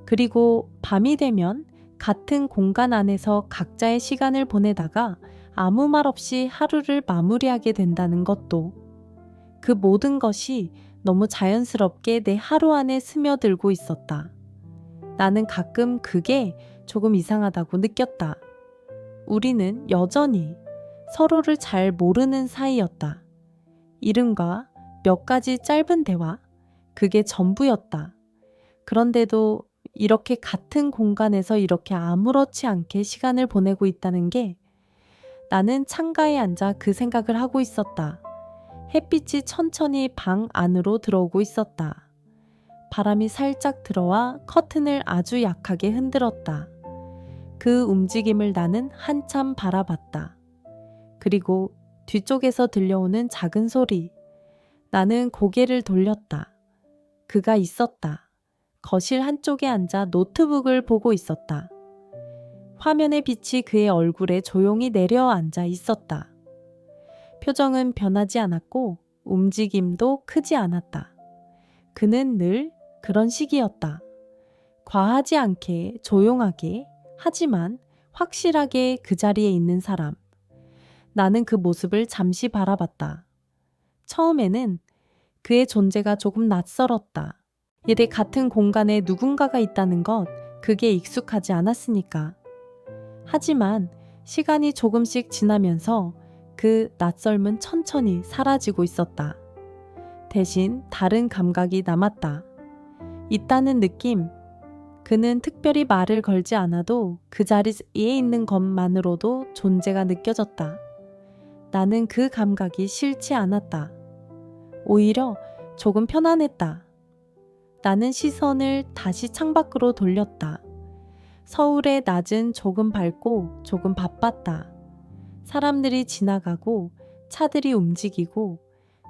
그리고 밤이 되면 같은 공간 안에서 각자의 시간을 보내다가 아무 말 없이 하루를 마무리하게 된다는 것도, 그 모든 것이 너무 자연스럽게 내 하루 안에 스며들고 있었다. 나는 가끔 그게 조금 이상하다고 느꼈다. 우리는 여전히 서로를 잘 모르는 사이였다. 이름과 몇 가지 짧은 대화, 그게 전부였다. 그런데도 이렇게 같은 공간에서 이렇게 아무렇지 않게 시간을 보내고 있다는 게, 나는 창가에 앉아 그 생각을 하고 있었다. 햇빛이 천천히 방 안으로 들어오고 있었다. 바람이 살짝 들어와 커튼을 아주 약하게 흔들었다. 그 움직임을 나는 한참 바라봤다. 그리고 뒤쪽에서 들려오는 작은 소리. 나는 고개를 돌렸다. 그가 있었다. 거실 한쪽에 앉아 노트북을 보고 있었다. 화면의 빛이 그의 얼굴에 조용히 내려앉아 있었다. 표정은 변하지 않았고 움직임도 크지 않았다. 그는 늘 그런 식이었다. 과하지 않게 조용하게, 하지만 확실하게 그 자리에 있는 사람. 나는 그 모습을 잠시 바라봤다. 처음에는 그의 존재가 조금 낯설었다. 이래 같은 공간에 누군가가 있다는 것, 그게 익숙하지 않았으니까. 하지만 시간이 조금씩 지나면서 그 낯설음은 천천히 사라지고 있었다. 대신 다른 감각이 남았다. 있다는 느낌. 그는 특별히 말을 걸지 않아도 그 자리에 있는 것만으로도 존재가 느껴졌다. 나는 그 감각이 싫지 않았다. 오히려 조금 편안했다. 나는 시선을 다시 창밖으로 돌렸다. 서울의 낮은 조금 밝고 조금 바빴다. 사람들이 지나가고 차들이 움직이고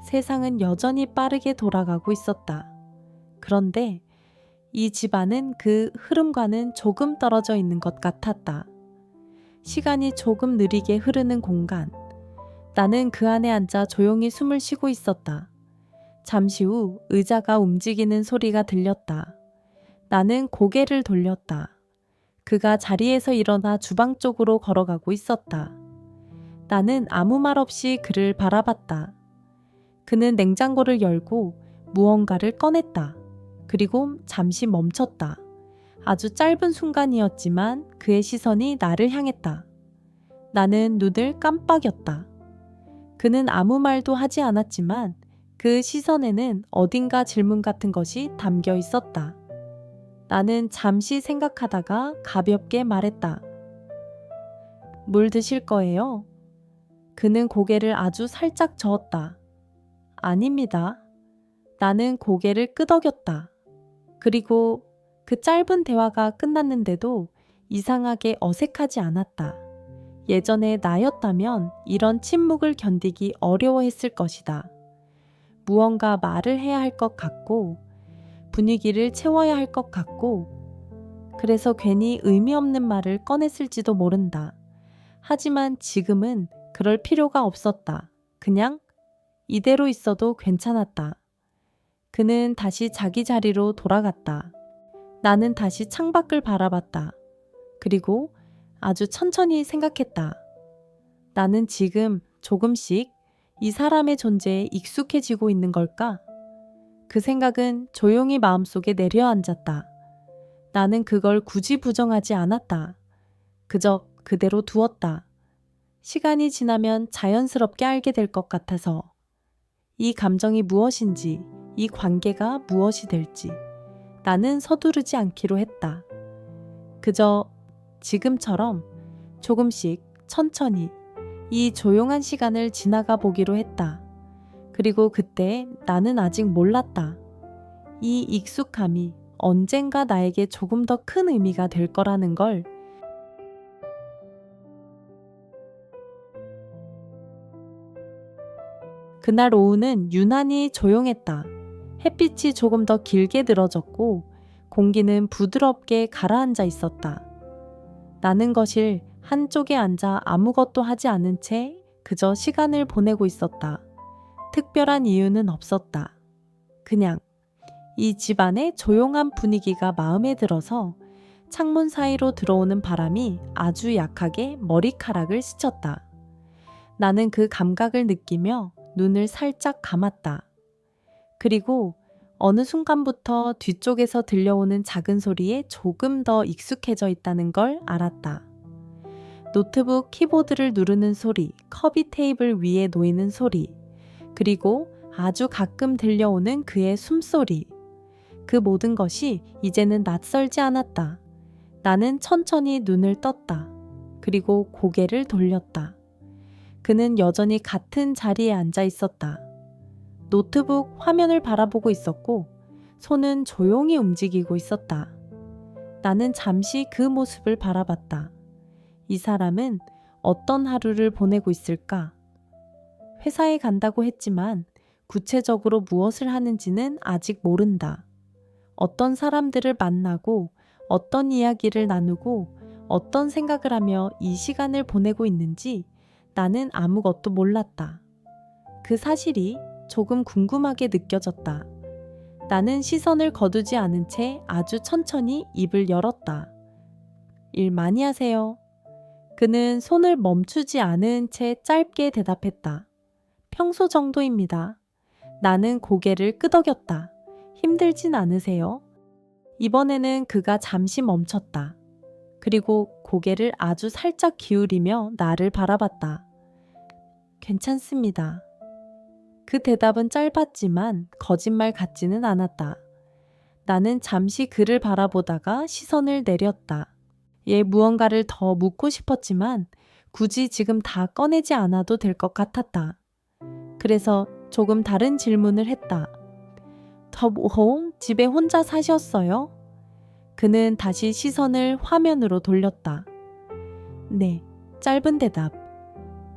세상은 여전히 빠르게 돌아가고 있었다. 그런데 이 집안은 그 흐름과는 조금 떨어져 있는 것 같았다. 시간이 조금 느리게 흐르는 공간. 나는 그 안에 앉아 조용히 숨을 쉬고 있었다. 잠시 후 의자가 움직이는 소리가 들렸다. 나는 고개를 돌렸다. 그가 자리에서 일어나 주방 쪽으로 걸어가고 있었다. 나는 아무 말 없이 그를 바라봤다. 그는 냉장고를 열고 무언가를 꺼냈다. 그리고 잠시 멈췄다. 아주 짧은 순간이었지만 그의 시선이 나를 향했다. 나는 눈을 깜빡였다. 그는 아무 말도 하지 않았지만 그 시선에는 어딘가 질문 같은 것이 담겨 있었다. 나는 잠시 생각하다가 가볍게 말했다. 물 드실 거예요? 그는 고개를 아주 살짝 저었다. 아닙니다. 나는 고개를 끄덕였다. 그리고 그 짧은 대화가 끝났는데도 이상하게 어색하지 않았다. 예전에 나였다면 이런 침묵을 견디기 어려워했을 것이다. 무언가 말을 해야 할 것 같고 분위기를 채워야 할 것 같고, 그래서 괜히 의미 없는 말을 꺼냈을지도 모른다. 하지만 지금은 그럴 필요가 없었다. 그냥 이대로 있어도 괜찮았다. 그는 다시 자기 자리로 돌아갔다. 나는 다시 창밖을 바라봤다. 그리고 아주 천천히 생각했다. 나는 지금 조금씩 이 사람의 존재에 익숙해지고 있는 걸까? 그 생각은 조용히 마음속에 내려앉았다. 나는 그걸 굳이 부정하지 않았다. 그저 그대로 두었다. 시간이 지나면 자연스럽게 알게 될 것 같아서. 이 감정이 무엇인지, 이 관계가 무엇이 될지 나는 서두르지 않기로 했다. 그저 지금처럼 조금씩 천천히 이 조용한 시간을 지나가 보기로 했다. 그리고 그때 나는 아직 몰랐다. 이 익숙함이 언젠가 나에게 조금 더 큰 의미가 될 거라는 걸. 그날 오후는 유난히 조용했다. 햇빛이 조금 더 길게 늘어졌고 공기는 부드럽게 가라앉아 있었다. 나는 거실 한쪽에 앉아 아무것도 하지 않은 채 그저 시간을 보내고 있었다. 특별한 이유는 없었다. 그냥 이 집안의 조용한 분위기가 마음에 들어서 창문 사이로 들어오는 바람이 아주 약하게 머리카락을 스쳤다. 나는 그 감각을 느끼며 눈을 살짝 감았다. 그리고 어느 순간부터 뒤쪽에서 들려오는 작은 소리에 조금 더 익숙해져 있다는 걸 알았다. 노트북 키보드를 누르는 소리, 커피 테이블 위에 놓이는 소리, 그리고 아주 가끔 들려오는 그의 숨소리. 그 모든 것이 이제는 낯설지 않았다. 나는 천천히 눈을 떴다. 그리고 고개를 돌렸다. 그는 여전히 같은 자리에 앉아 있었다. 노트북 화면을 바라보고 있었고 손은 조용히 움직이고 있었다. 나는 잠시 그 모습을 바라봤다. 이 사람은 어떤 하루를 보내고 있을까? 회사에 간다고 했지만 구체적으로 무엇을 하는지는 아직 모른다. 어떤 사람들을 만나고 어떤 이야기를 나누고 어떤 생각을 하며 이 시간을 보내고 있는지 나는 아무것도 몰랐다. 그 사실이 조금 궁금하게 느껴졌다. 나는 시선을 거두지 않은 채 아주 천천히 입을 열었다. 일 많이 하세요. 그는 손을 멈추지 않은 채 짧게 대답했다. 평소 정도입니다. 나는 고개를 끄덕였다. 힘들진 않으세요? 이번에는 그가 잠시 멈췄다. 그리고 고개를 아주 살짝 기울이며 나를 바라봤다. 괜찮습니다. 그 대답은 짧았지만 거짓말 같지는 않았다. 나는 잠시 그를 바라보다가 시선을 내렸다. 무언가를 더 묻고 싶었지만 굳이 지금 다 꺼내지 않아도 될 것 같았다. 그래서 조금 다른 질문을 했다. 집에 혼자 사셨어요? 그는 다시 시선을 화면으로 돌렸다. 네, 짧은 대답.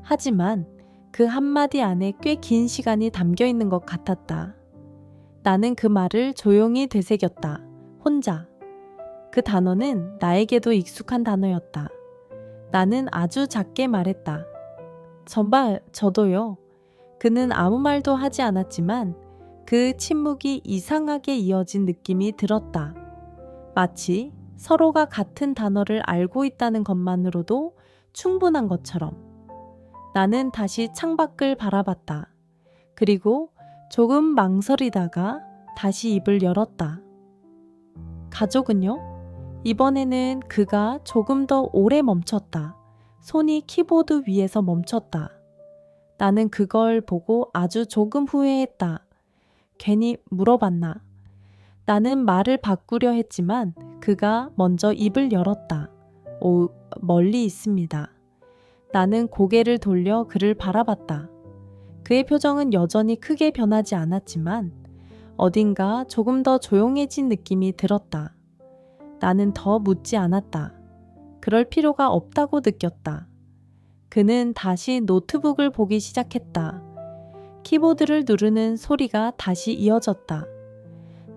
하지만 그 한마디 안에 꽤 긴 시간이 담겨 있는 것 같았다. 나는 그 말을 조용히 되새겼다. 혼자. 그 단어는 나에게도 익숙한 단어였다. 나는 아주 작게 말했다. 정말 저도요. 그는 아무 말도 하지 않았지만 그 침묵이 이상하게 이어진 느낌이 들었다. 마치 서로가 같은 단어를 알고 있다는 것만으로도 충분한 것처럼. 나는 다시 창밖을 바라봤다. 그리고 조금 망설이다가 다시 입을 열었다. 가족은요? 이번에는 그가 조금 더 오래 멈췄다. 손이 키보드 위에서 멈췄다. 나는 그걸 보고 아주 조금 후회했다. 괜히 물어봤나? 나는 말을 바꾸려 했지만 그가 먼저 입을 열었다. 멀리 있습니다. 나는 고개를 돌려 그를 바라봤다. 그의 표정은 여전히 크게 변하지 않았지만 어딘가 조금 더 조용해진 느낌이 들었다. 나는 더 묻지 않았다. 그럴 필요가 없다고 느꼈다. 그는 다시 노트북을 보기 시작했다. 키보드를 누르는 소리가 다시 이어졌다.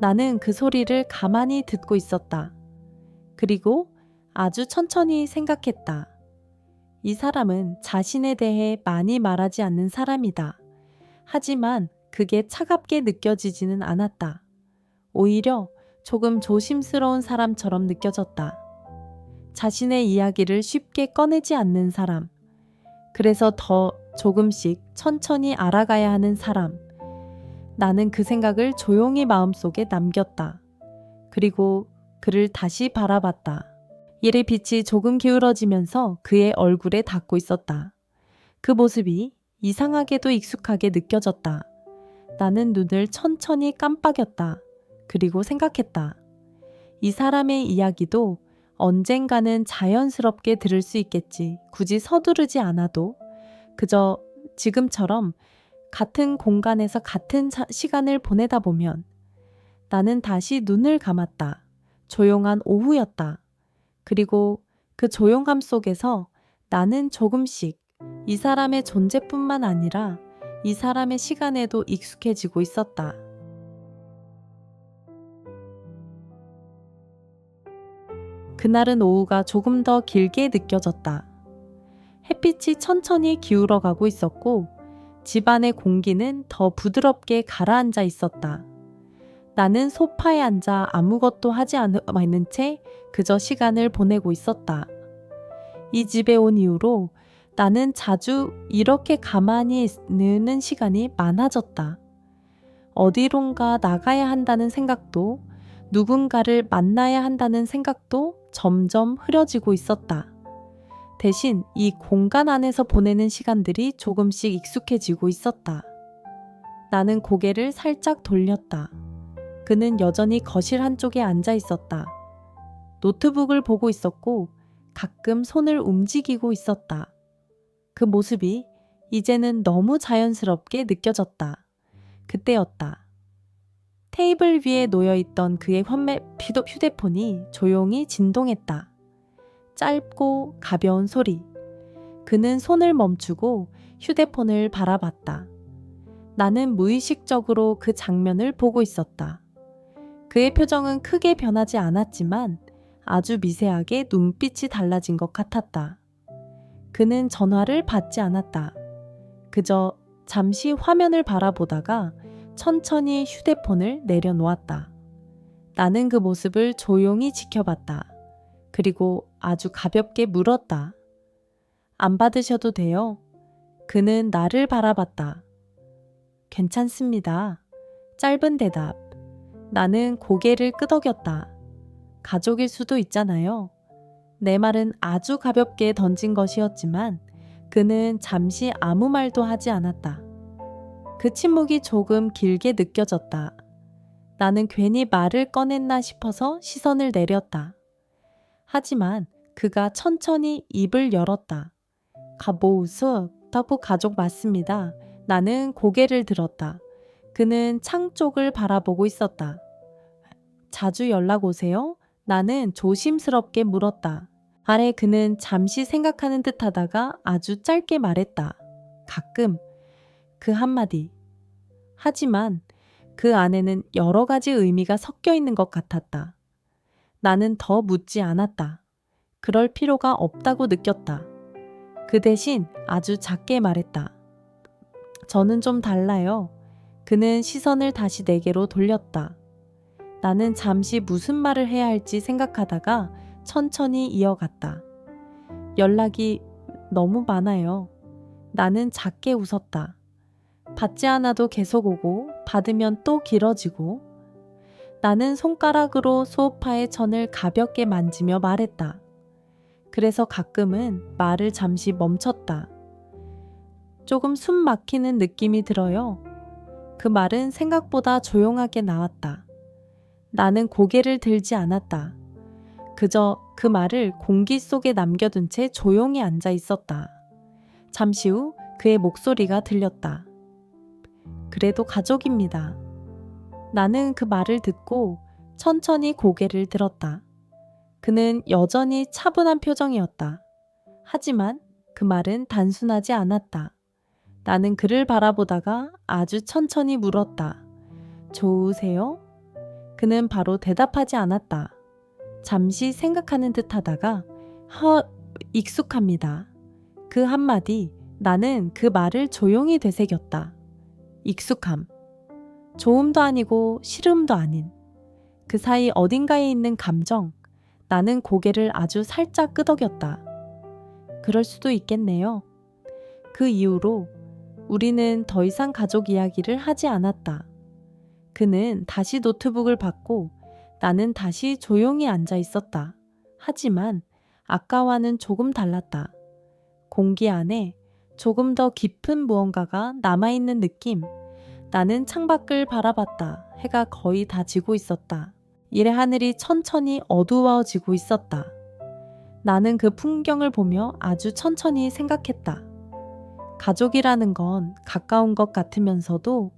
나는 그 소리를 가만히 듣고 있었다. 그리고 아주 천천히 생각했다. 이 사람은 자신에 대해 많이 말하지 않는 사람이다. 하지만 그게 차갑게 느껴지지는 않았다. 오히려 조금 조심스러운 사람처럼 느껴졌다. 자신의 이야기를 쉽게 꺼내지 않는 사람. 그래서 더 조금씩 천천히 알아가야 하는 사람. 나는 그 생각을 조용히 마음속에 남겼다. 그리고 그를 다시 바라봤다. 일의 빛이 조금 기울어지면서 그의 얼굴에 닿고 있었다. 그 모습이 이상하게도 익숙하게 느껴졌다. 나는 눈을 천천히 깜빡였다. 그리고 생각했다. 이 사람의 이야기도 언젠가는 자연스럽게 들을 수 있겠지. 굳이 서두르지 않아도. 그저 지금처럼 같은 공간에서 같은 시간을 보내다 보면. 나는 다시 눈을 감았다. 조용한 오후였다. 그리고 그 조용함 속에서 나는 조금씩 이 사람의 존재뿐만 아니라 이 사람의 시간에도 익숙해지고 있었다. 그날은 오후가 조금 더 길게 느껴졌다. 햇빛이 천천히 기울어 가고 있었고 집안의 공기는 더 부드럽게 가라앉아 있었다. 나는 소파에 앉아 아무것도 하지 않은 채 그저 시간을 보내고 있었다. 이 집에 온 이후로 나는 자주 이렇게 가만히 있는 시간이 많아졌다. 어디론가 나가야 한다는 생각도 누군가를 만나야 한다는 생각도 점점 흐려지고 있었다. 대신 이 공간 안에서 보내는 시간들이 조금씩 익숙해지고 있었다. 나는 고개를 살짝 돌렸다. 그는 여전히 거실 한쪽에 앉아 있었다. 노트북을 보고 있었고 가끔 손을 움직이고 있었다. 그 모습이 이제는 너무 자연스럽게 느껴졌다. 그때였다. 테이블 위에 놓여있던 그의 휴대폰이 조용히 진동했다. 짧고 가벼운 소리. 그는 손을 멈추고 휴대폰을 바라봤다. 나는 무의식적으로 그 장면을 보고 있었다. 그의 표정은 크게 변하지 않았지만 아주 미세하게 눈빛이 달라진 것 같았다. 그는 전화를 받지 않았다. 그저 잠시 화면을 바라보다가 천천히 휴대폰을 내려놓았다. 나는 그 모습을 조용히 지켜봤다. 그리고 아주 가볍게 물었다. 안 받으셔도 돼요. 그는 나를 바라봤다. 괜찮습니다. 짧은 대답. 나는 고개를 끄덕였다. 가족일 수도 있잖아요. 내 말은 아주 가볍게 던진 것이었지만 그는 잠시 아무 말도 하지 않았다. 그 침묵이 조금 길게 느껴졌다. 나는 괜히 말을 꺼냈나 싶어서 시선을 내렸다. 하지만 그가 천천히 입을 열었다. 가보우스 타포 가족 맞습니다. 나는 고개를 들었다. 그는 창 쪽을 바라보고 있었다. 자주 연락 오세요? 나는 조심스럽게 물었다. 아래 그는 잠시 생각하는 듯 하다가 아주 짧게 말했다. 가끔. 그 한마디. 하지만 그 안에는 여러 가지 의미가 섞여 있는 것 같았다. 나는 더 묻지 않았다. 그럴 필요가 없다고 느꼈다. 그 대신 아주 작게 말했다. 저는 좀 달라요. 그는 시선을 다시 내게로 돌렸다. 나는 잠시 무슨 말을 해야 할지 생각하다가 천천히 이어갔다. 연락이 너무 많아요. 나는 작게 웃었다. 받지 않아도 계속 오고 받으면 또 길어지고. 나는 손가락으로 소파의 천을 가볍게 만지며 말했다. 그래서 가끔은 말을 잠시 멈췄다. 조금 숨 막히는 느낌이 들어요. 그 말은 생각보다 조용하게 나왔다. 나는 고개를 들지 않았다. 그저 그 말을 공기 속에 남겨둔 채 조용히 앉아 있었다. 잠시 후 그의 목소리가 들렸다. 그래도 가족입니다. 나는 그 말을 듣고 천천히 고개를 들었다. 그는 여전히 차분한 표정이었다. 하지만 그 말은 단순하지 않았다. 나는 그를 바라보다가 아주 천천히 물었다. 좋으세요? 그는 바로 대답하지 않았다. 잠시 생각하는 듯 하다가 익숙합니다. 그 한마디, 나는 그 말을 조용히 되새겼다. 익숙함. 좋음도 아니고 싫음도 아닌. 그 사이 어딘가에 있는 감정. 나는 고개를 아주 살짝 끄덕였다. 그럴 수도 있겠네요. 그 이후로 우리는 더 이상 가족 이야기를 하지 않았다. 그는 다시 노트북을 받고 나는 다시 조용히 앉아 있었다. 하지만 아까와는 조금 달랐다. 공기 안에 조금 더 깊은 무언가가 남아있는 느낌. 나는 창밖을 바라봤다. 해가 거의 다 지고 있었다. 이래 하늘이 천천히 어두워지고 있었다. 나는 그 풍경을 보며 아주 천천히 생각했다. 가족이라는 건 가까운 것 같으면서도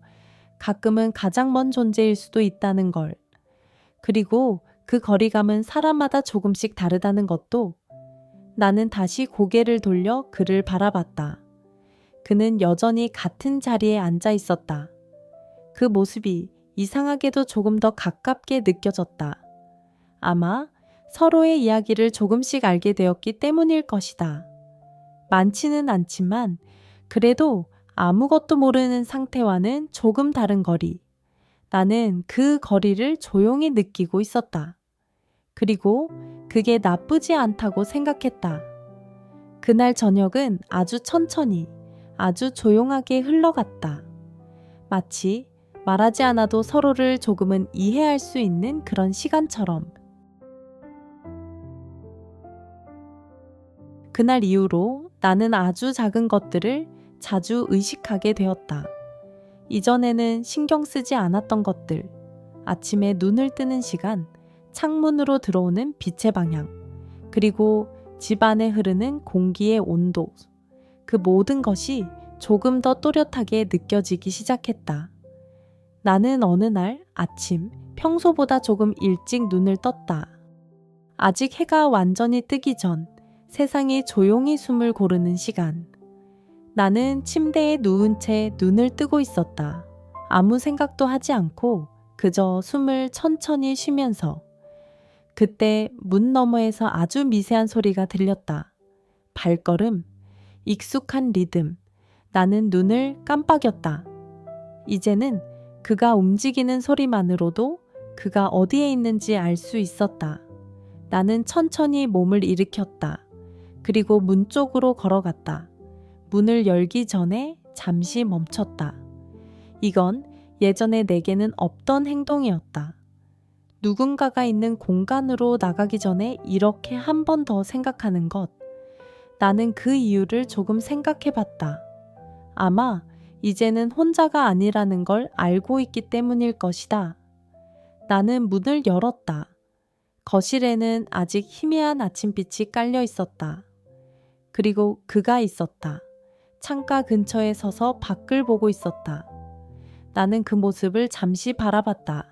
가끔은 가장 먼 존재일 수도 있다는 걸. 그리고 그 거리감은 사람마다 조금씩 다르다는 것도. 나는 다시 고개를 돌려 그를 바라봤다. 그는 여전히 같은 자리에 앉아 있었다. 그 모습이 이상하게도 조금 더 가깝게 느껴졌다. 아마 서로의 이야기를 조금씩 알게 되었기 때문일 것이다. 많지는 않지만 그래도 아무것도 모르는 상태와는 조금 다른 거리. 나는 그 거리를 조용히 느끼고 있었다. 그리고 그게 나쁘지 않다고 생각했다. 그날 저녁은 아주 천천히, 아주 조용하게 흘러갔다. 마치 말하지 않아도 서로를 조금은 이해할 수 있는 그런 시간처럼. 그날 이후로 나는 아주 작은 것들을 자주 의식하게 되었다. 이전에는 신경 쓰지 않았던 것들, 아침에 눈을 뜨는 시간, 창문으로 들어오는 빛의 방향, 그리고 집 안에 흐르는 공기의 온도, 그 모든 것이 조금 더 또렷하게 느껴지기 시작했다. 나는 어느 날 아침 평소보다 조금 일찍 눈을 떴다. 아직 해가 완전히 뜨기 전 세상이 조용히 숨을 고르는 시간. 나는 침대에 누운 채 눈을 뜨고 있었다. 아무 생각도 하지 않고 그저 숨을 천천히 쉬면서. 그때 문 너머에서 아주 미세한 소리가 들렸다. 발걸음, 익숙한 리듬. 나는 눈을 깜빡였다. 이제는 그가 움직이는 소리만으로도 그가 어디에 있는지 알 수 있었다. 나는 천천히 몸을 일으켰다. 그리고 문 쪽으로 걸어갔다. 문을 열기 전에 잠시 멈췄다. 이건 예전에 내게는 없던 행동이었다. 누군가가 있는 공간으로 나가기 전에 이렇게 한 번 더 생각하는 것. 나는 그 이유를 조금 생각해 봤다. 아마 이제는 혼자가 아니라는 걸 알고 있기 때문일 것이다. 나는 문을 열었다. 거실에는 아직 희미한 아침빛이 깔려 있었다. 그리고 그가 있었다. 창가 근처에 서서 밖을 보고 있었다. 나는 그 모습을 잠시 바라봤다.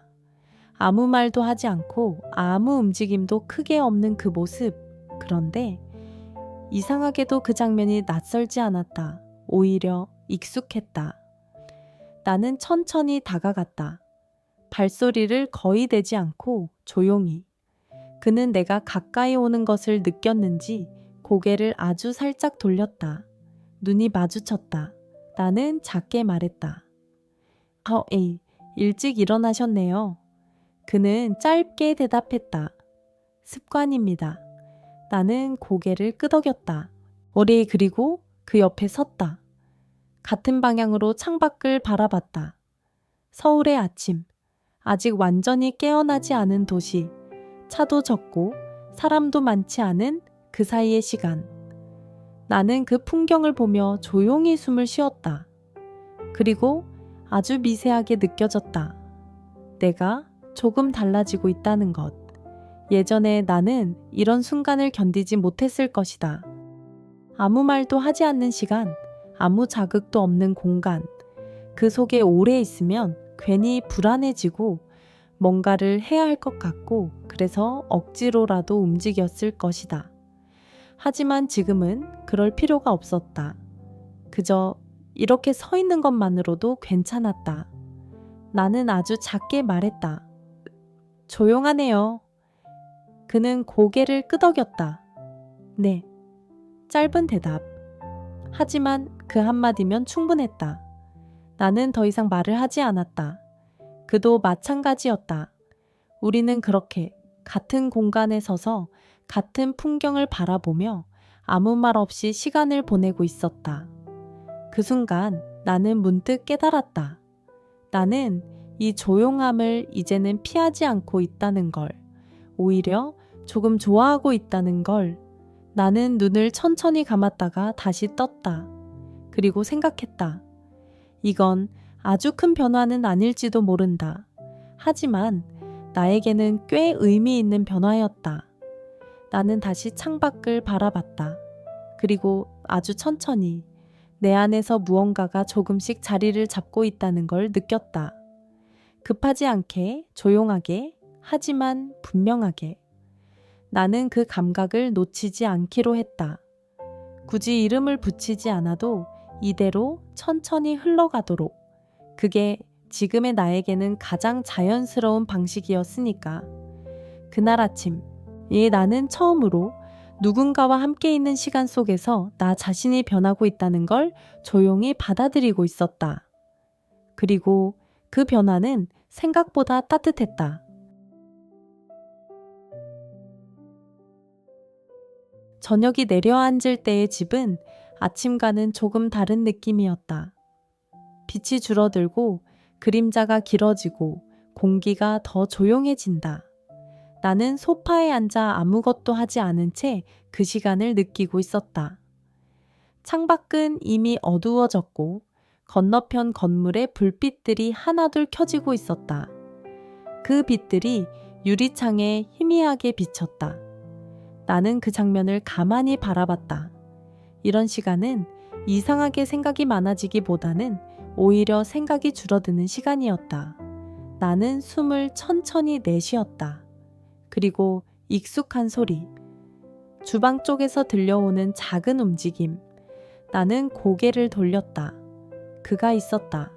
아무 말도 하지 않고 아무 움직임도 크게 없는 그 모습. 그런데 이상하게도 그 장면이 낯설지 않았다. 오히려 익숙했다. 나는 천천히 다가갔다. 발소리를 거의 내지 않고 조용히. 그는 내가 가까이 오는 것을 느꼈는지 고개를 아주 살짝 돌렸다. 눈이 마주쳤다. 나는 작게 말했다. 에이, 일찍 일어나셨네요. 그는 짧게 대답했다. 습관입니다. 나는 고개를 끄덕였다. 그리고 그 옆에 섰다. 같은 방향으로 창밖을 바라봤다. 서울의 아침. 아직 완전히 깨어나지 않은 도시. 차도 적고 사람도 많지 않은 그 사이의 시간. 나는 그 풍경을 보며 조용히 숨을 쉬었다. 그리고 아주 미세하게 느껴졌다. 내가 조금 달라지고 있다는 것. 예전에 나는 이런 순간을 견디지 못했을 것이다. 아무 말도 하지 않는 시간, 아무 자극도 없는 공간. 그 속에 오래 있으면 괜히 불안해지고 뭔가를 해야 할 것 같고 그래서 억지로라도 움직였을 것이다. 하지만 지금은 그럴 필요가 없었다. 그저 이렇게 서 있는 것만으로도 괜찮았다. 나는 아주 작게 말했다. 조용하네요. 그는 고개를 끄덕였다. 네. 짧은 대답. 하지만 그 한마디면 충분했다. 나는 더 이상 말을 하지 않았다. 그도 마찬가지였다. 우리는 그렇게 같은 공간에 서서 같은 풍경을 바라보며 아무 말 없이 시간을 보내고 있었다. 그 순간 나는 문득 깨달았다. 나는 이 조용함을 이제는 피하지 않고 있다는 걸, 오히려 조금 좋아하고 있다는 걸. 나는 눈을 천천히 감았다가 다시 떴다. 그리고 생각했다. 이건 아주 큰 변화는 아닐지도 모른다. 하지만 나에게는 꽤 의미 있는 변화였다. 나는 다시 창밖을 바라봤다. 그리고 아주 천천히 내 안에서 무언가가 조금씩 자리를 잡고 있다는 걸 느꼈다. 급하지 않게, 조용하게, 하지만 분명하게. 나는 그 감각을 놓치지 않기로 했다. 굳이 이름을 붙이지 않아도 이대로 천천히 흘러가도록. 그게 지금의 나에게는 가장 자연스러운 방식이었으니까. 그날 아침, 나는 처음으로 누군가와 함께 있는 시간 속에서 나 자신이 변하고 있다는 걸 조용히 받아들이고 있었다. 그리고 그 변화는 생각보다 따뜻했다. 저녁이 내려앉을 때의 집은 아침과는 조금 다른 느낌이었다. 빛이 줄어들고 그림자가 길어지고 공기가 더 조용해진다. 나는 소파에 앉아 아무것도 하지 않은 채 그 시간을 느끼고 있었다. 창밖은 이미 어두워졌고 건너편 건물의 불빛들이 하나둘 켜지고 있었다. 그 빛들이 유리창에 희미하게 비쳤다. 나는 그 장면을 가만히 바라봤다. 이런 시간은 이상하게 생각이 많아지기보다는 오히려 생각이 줄어드는 시간이었다. 나는 숨을 천천히 내쉬었다. 그리고 익숙한 소리, 주방 쪽에서 들려오는 작은 움직임. 나는 고개를 돌렸다. 그가 있었다.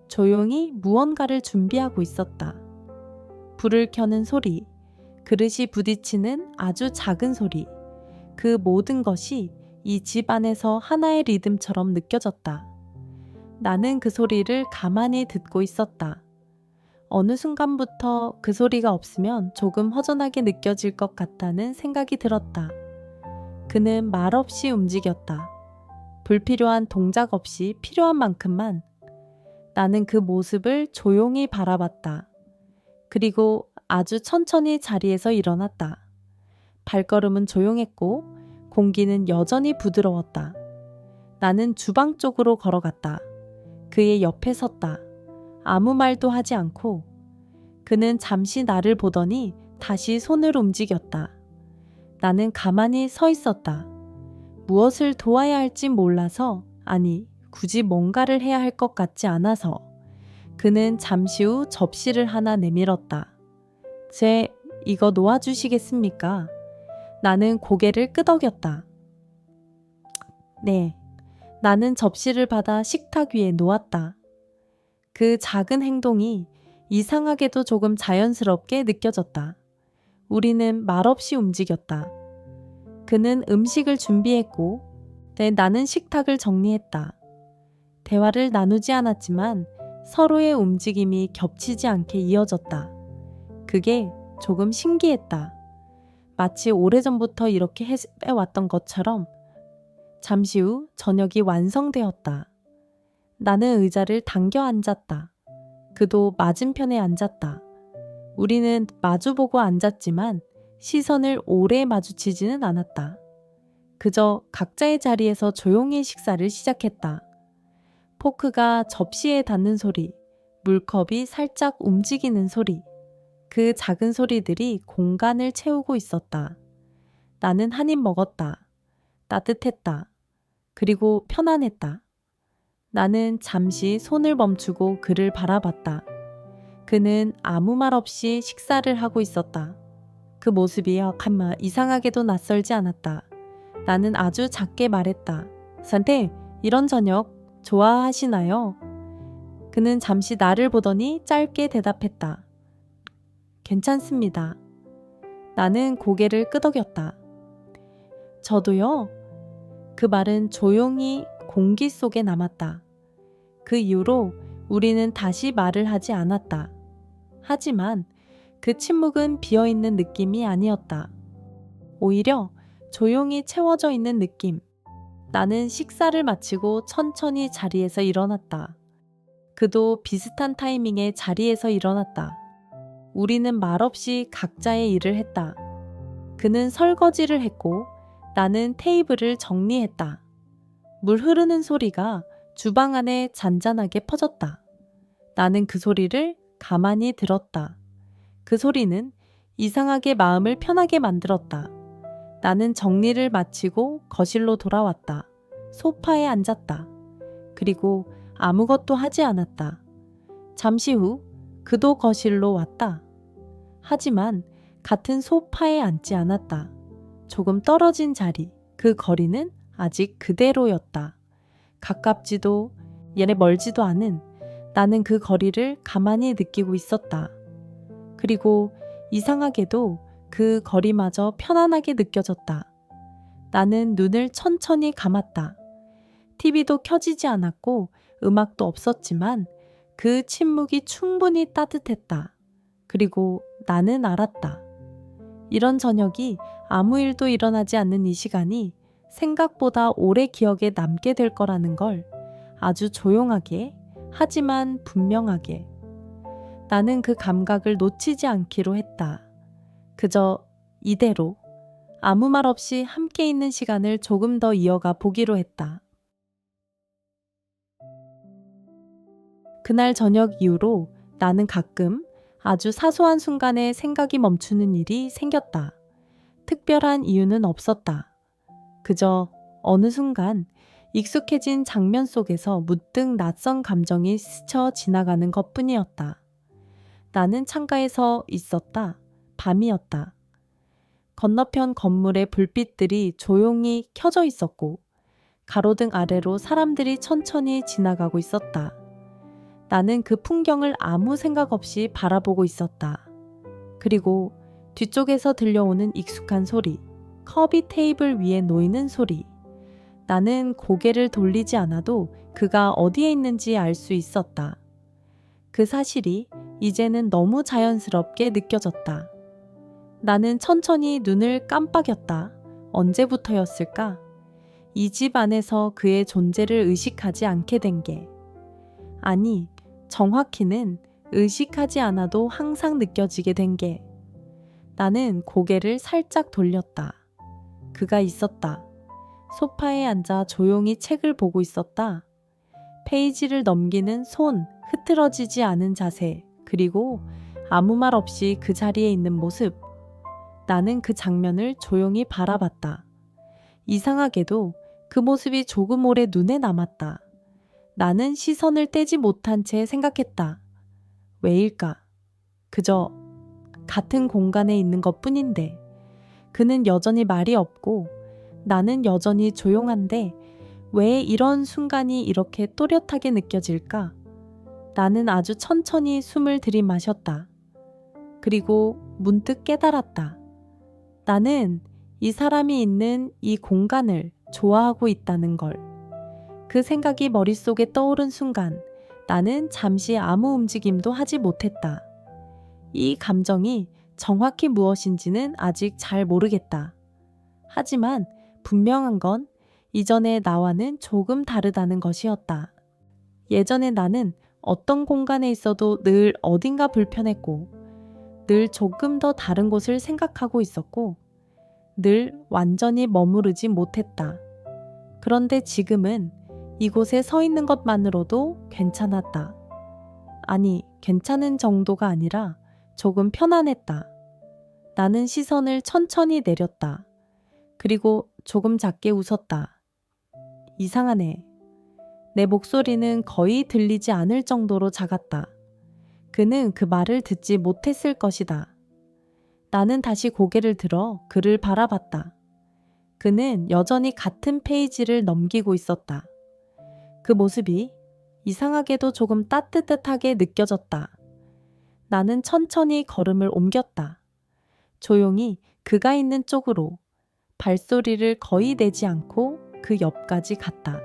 조용히 무언가를 준비하고 있었다. 불을 켜는 소리, 그릇이 부딪히는 아주 작은 소리. 그 모든 것이 이 집 안에서 하나의 리듬처럼 느껴졌다. 나는 그 소리를 가만히 듣고 있었다. 어느 순간부터 그 소리가 없으면 조금 허전하게 느껴질 것 같다는 생각이 들었다. 그는 말없이 움직였다. 불필요한 동작 없이 필요한 만큼만. 나는 그 모습을 조용히 바라봤다. 그리고 아주 천천히 자리에서 일어났다. 발걸음은 조용했고 공기는 여전히 부드러웠다. 나는 주방 쪽으로 걸어갔다. 그의 옆에 섰다. 아무 말도 하지 않고. 그는 잠시 나를 보더니 다시 손을 움직였다. 나는 가만히 서 있었다. 무엇을 도와야 할지 몰라서, 아니, 굳이 뭔가를 해야 할 것 같지 않아서. 그는 잠시 후 접시를 하나 내밀었다. 이거 놓아주시겠습니까? 나는 고개를 끄덕였다. 네. 나는 접시를 받아 식탁 위에 놓았다. 그 작은 행동이 이상하게도 조금 자연스럽게 느껴졌다. 우리는 말없이 움직였다. 그는 음식을 준비했고, 나는 식탁을 정리했다. 대화를 나누지 않았지만 서로의 움직임이 겹치지 않게 이어졌다. 그게 조금 신기했다. 마치 오래전부터 이렇게 해왔던 것처럼. 잠시 후 저녁이 완성되었다. 나는 의자를 당겨 앉았다. 그도 맞은편에 앉았다. 우리는 마주보고 앉았지만 시선을 오래 마주치지는 않았다. 그저 각자의 자리에서 조용히 식사를 시작했다. 포크가 접시에 닿는 소리, 물컵이 살짝 움직이는 소리. 그 작은 소리들이 공간을 채우고 있었다. 나는 한 입 먹었다. 따뜻했다. 그리고 편안했다. 나는 잠시 손을 멈추고 그를 바라봤다. 그는 아무 말 없이 식사를 하고 있었다. 그 모습이 이상하게도 낯설지 않았다. 나는 아주 작게 말했다. 선생, 이런 저녁 좋아하시나요? 그는 잠시 나를 보더니 짧게 대답했다. 괜찮습니다. 나는 고개를 끄덕였다. 저도요. 그 말은 조용히 공기 속에 남았다. 그 이후로 우리는 다시 말을 하지 않았다. 하지만 그 침묵은 비어있는 느낌이 아니었다. 오히려 조용히 채워져 있는 느낌. 나는 식사를 마치고 천천히 자리에서 일어났다. 그도 비슷한 타이밍에 자리에서 일어났다. 우리는 말없이 각자의 일을 했다. 그는 설거지를 했고 나는 테이블을 정리했다. 물 흐르는 소리가 주방 안에 잔잔하게 퍼졌다. 나는 그 소리를 가만히 들었다. 그 소리는 이상하게 마음을 편하게 만들었다. 나는 정리를 마치고 거실로 돌아왔다. 소파에 앉았다. 그리고 아무것도 하지 않았다. 잠시 후 그도 거실로 왔다. 하지만 같은 소파에 앉지 않았다. 조금 떨어진 자리, 그 거리는 아직 그대로였다. 가깝지도 얘네 멀지도 않은 나는 그 거리를 가만히 느끼고 있었다. 그리고 이상하게도 그 거리마저 편안하게 느껴졌다. 나는 눈을 천천히 감았다. TV도 켜지지 않았고 음악도 없었지만 그 침묵이 충분히 따뜻했다. 그리고 나는 알았다. 이런 저녁이 아무 일도 일어나지 않는 이 시간이 생각보다 오래 기억에 남게 될 거라는 걸 아주 조용하게 하지만 분명하게 나는 그 감각을 놓치지 않기로 했다. 그저 이대로 아무 말 없이 함께 있는 시간을 조금 더 이어가 보기로 했다. 그날 저녁 이후로 나는 가끔 아주 사소한 순간에 생각이 멈추는 일이 생겼다. 특별한 이유는 없었다. 그저 어느 순간 익숙해진 장면 속에서 문득 낯선 감정이 스쳐 지나가는 것뿐이었다. 나는 창가에서 있었다. 밤이었다. 건너편 건물의 불빛들이 조용히 켜져 있었고 가로등 아래로 사람들이 천천히 지나가고 있었다. 나는 그 풍경을 아무 생각 없이 바라보고 있었다. 그리고 뒤쪽에서 들려오는 익숙한 소리, 컵이 테이블 위에 놓이는 소리. 나는 고개를 돌리지 않아도 그가 어디에 있는지 알 수 있었다. 그 사실이 이제는 너무 자연스럽게 느껴졌다. 나는 천천히 눈을 깜빡였다. 언제부터였을까? 이 집 안에서 그의 존재를 의식하지 않게 된 게. 아니, 정확히는 의식하지 않아도 항상 느껴지게 된 게. 나는 고개를 살짝 돌렸다. 그가 있었다. 소파에 앉아 조용히 책을 보고 있었다. 페이지를 넘기는 손, 흐트러지지 않은 자세, 그리고 아무 말 없이 그 자리에 있는 모습. 나는 그 장면을 조용히 바라봤다. 이상하게도 그 모습이 조금 오래 눈에 남았다. 나는 시선을 떼지 못한 채 생각했다. 왜일까? 그저 같은 공간에 있는 것뿐인데 그는 여전히 말이 없고 나는 여전히 조용한데 왜 이런 순간이 이렇게 또렷하게 느껴질까? 나는 아주 천천히 숨을 들이마셨다. 그리고 문득 깨달았다. 나는 이 사람이 있는 이 공간을 좋아하고 있다는 걸. 그 생각이 머릿속에 떠오른 순간 나는 잠시 아무 움직임도 하지 못했다. 이 감정이 정확히 무엇인지는 아직 잘 모르겠다. 하지만 분명한 건 이전의 나와는 조금 다르다는 것이었다. 예전에 나는 어떤 공간에 있어도 늘 어딘가 불편했고, 늘 조금 더 다른 곳을 생각하고 있었고, 늘 완전히 머무르지 못했다. 그런데 지금은 이곳에 서 있는 것만으로도 괜찮았다. 아니, 괜찮은 정도가 아니라 조금 편안했다. 나는 시선을 천천히 내렸다. 그리고 조금 작게 웃었다. 이상하네. 내 목소리는 거의 들리지 않을 정도로 작았다. 그는 그 말을 듣지 못했을 것이다. 나는 다시 고개를 들어 그를 바라봤다. 그는 여전히 같은 페이지를 넘기고 있었다. 그 모습이 이상하게도 조금 따뜻하게 느껴졌다. 나는 천천히 걸음을 옮겼다. 조용히 그가 있는 쪽으로 발소리를 거의 내지 않고 그 옆까지 갔다.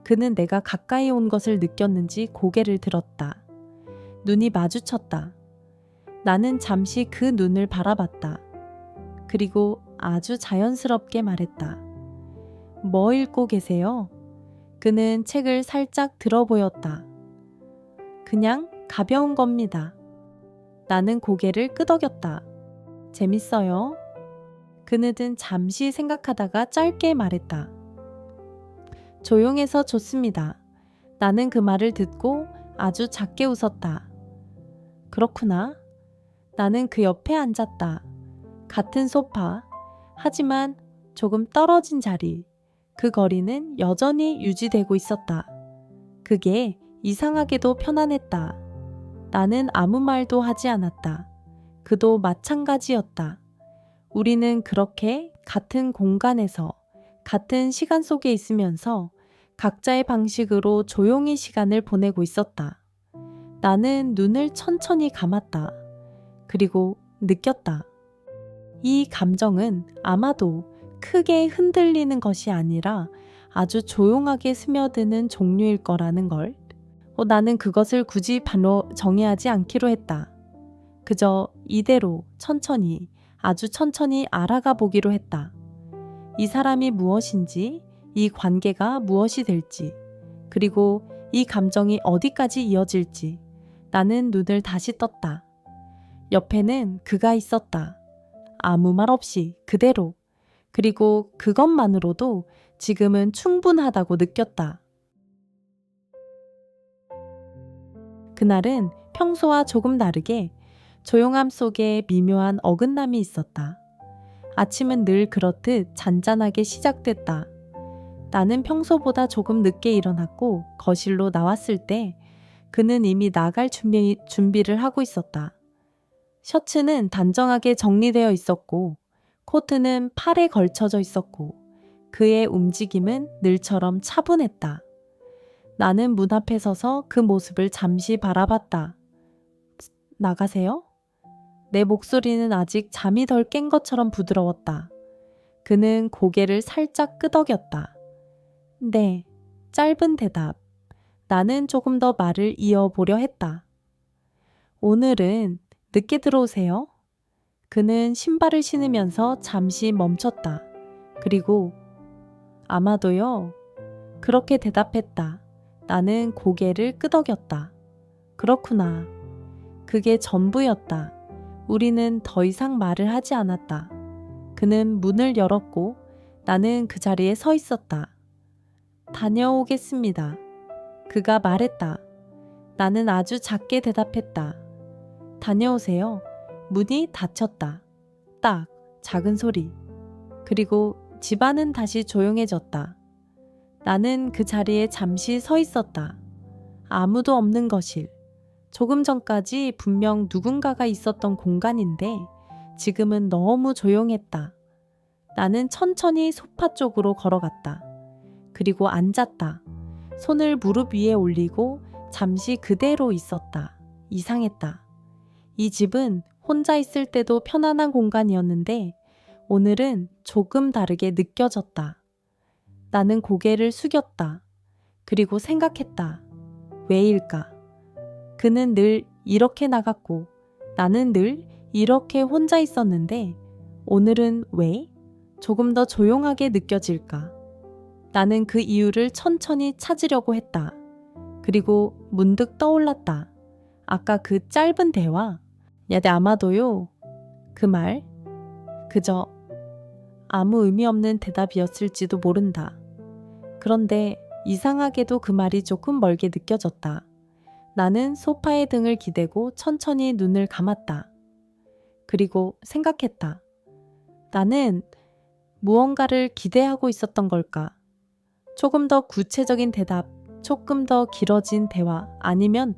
그는 내가 가까이 온 것을 느꼈는지 고개를 들었다. 눈이 마주쳤다. 나는 잠시 그 눈을 바라봤다. 그리고 아주 자연스럽게 말했다. 뭐 읽고 계세요? 그는 책을 살짝 들어 보였다. 그냥 가벼운 겁니다. 나는 고개를 끄덕였다. 재밌어요? 그는 잠시 생각하다가 짧게 말했다. 조용해서 좋습니다. 나는 그 말을 듣고 아주 작게 웃었다. 그렇구나. 나는 그 옆에 앉았다. 같은 소파, 하지만 조금 떨어진 자리. 그 거리는 여전히 유지되고 있었다. 그게 이상하게도 편안했다. 나는 아무 말도 하지 않았다. 그도 마찬가지였다. 우리는 그렇게 같은 공간에서 같은 시간 속에 있으면서 각자의 방식으로 조용히 시간을 보내고 있었다. 나는 눈을 천천히 감았다. 그리고 느꼈다. 이 감정은 아마도 크게 흔들리는 것이 아니라 아주 조용하게 스며드는 종류일 거라는 걸. 나는 그것을 굳이 반로 정의하지 않기로 했다. 그저 이대로 천천히, 아주 천천히 알아가 보기로 했다. 이 사람이 무엇인지, 이 관계가 무엇이 될지, 그리고 이 감정이 어디까지 이어질지 나는 눈을 다시 떴다. 옆에는 그가 있었다. 아무 말 없이 그대로. 그리고 그것만으로도 지금은 충분하다고 느꼈다. 그날은 평소와 조금 다르게 조용함 속에 미묘한 어긋남이 있었다. 아침은 늘 그렇듯 잔잔하게 시작됐다. 나는 평소보다 조금 늦게 일어났고 거실로 나왔을 때 그는 이미 나갈 준비를 하고 있었다. 셔츠는 단정하게 정리되어 있었고 코트는 팔에 걸쳐져 있었고 그의 움직임은 늘처럼 차분했다. 나는 문 앞에 서서 그 모습을 잠시 바라봤다. 나가세요? 내 목소리는 아직 잠이 덜 깬 것처럼 부드러웠다. 그는 고개를 살짝 끄덕였다. 네, 짧은 대답. 나는 조금 더 말을 이어보려 했다. 오늘은 늦게 들어오세요? 그는 신발을 신으면서 잠시 멈췄다. 그리고 아마도요. 그렇게 대답했다. 나는 고개를 끄덕였다. 그렇구나. 그게 전부였다. 우리는 더 이상 말을 하지 않았다. 그는 문을 열었고 나는 그 자리에 서 있었다. 다녀오겠습니다. 그가 말했다. 나는 아주 작게 대답했다. 다녀오세요. 문이 닫혔다. 딱 작은 소리. 그리고 집안은 다시 조용해졌다. 나는 그 자리에 잠시 서 있었다. 아무도 없는 거실. 조금 전까지 분명 누군가가 있었던 공간인데 지금은 너무 조용했다. 나는 천천히 소파 쪽으로 걸어갔다. 그리고 앉았다. 손을 무릎 위에 올리고 잠시 그대로 있었다. 이상했다. 이 집은 혼자 있을 때도 편안한 공간이었는데 오늘은 조금 다르게 느껴졌다. 나는 고개를 숙였다. 그리고 생각했다. 왜일까? 그는 늘 이렇게 나갔고 나는 늘 이렇게 혼자 있었는데 오늘은 왜? 조금 더 조용하게 느껴질까? 나는 그 이유를 천천히 찾으려고 했다. 그리고 문득 떠올랐다. 아까 그 짧은 대화. 야대 아마도요. 그 말. 그저 아무 의미 없는 대답이었을지도 모른다. 그런데 이상하게도 그 말이 조금 멀게 느껴졌다. 나는 소파에 등을 기대고 천천히 눈을 감았다. 그리고 생각했다. 나는 무언가를 기대하고 있었던 걸까? 조금 더 구체적인 대답, 조금 더 길어진 대화, 아니면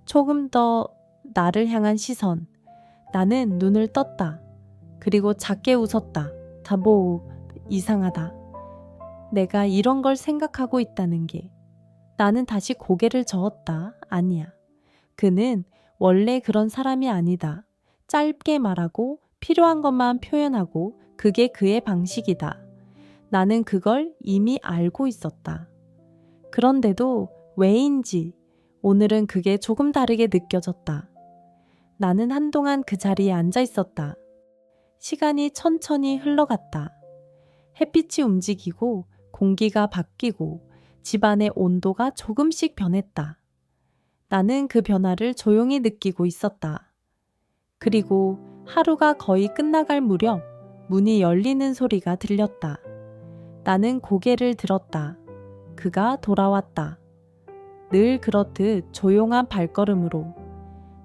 조금 더 나를 향한 시선. 나는 눈을 떴다. 그리고 작게 웃었다. 이상하다. 내가 이런 걸 생각하고 있다는 게. 나는 다시 고개를 저었다. 아니야. 그는 원래 그런 사람이 아니다. 짧게 말하고 필요한 것만 표현하고 그게 그의 방식이다. 나는 그걸 이미 알고 있었다. 그런데도 왜인지 오늘은 그게 조금 다르게 느껴졌다. 나는 한동안 그 자리에 앉아 있었다. 시간이 천천히 흘러갔다. 햇빛이 움직이고 공기가 바뀌고 집안의 온도가 조금씩 변했다. 나는 그 변화를 조용히 느끼고 있었다. 그리고 하루가 거의 끝나갈 무렵 문이 열리는 소리가 들렸다. 나는 고개를 들었다. 그가 돌아왔다. 늘 그렇듯 조용한 발걸음으로.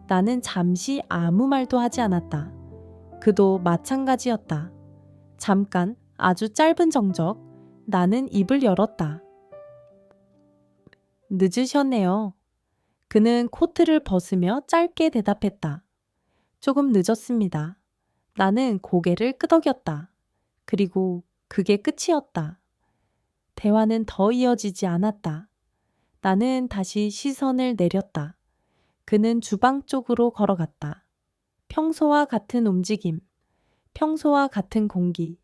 나는 잠시 아무 말도 하지 않았다. 그도 마찬가지였다. 잠깐, 아주 짧은 정적, 나는 입을 열었다. 늦으셨네요. 그는 코트를 벗으며 짧게 대답했다. 조금 늦었습니다. 나는 고개를 끄덕였다. 그리고 그게 끝이었다. 대화는 더 이어지지 않았다. 나는 다시 시선을 내렸다. 그는 주방 쪽으로 걸어갔다. 평소와 같은 움직임, 평소와 같은 공기.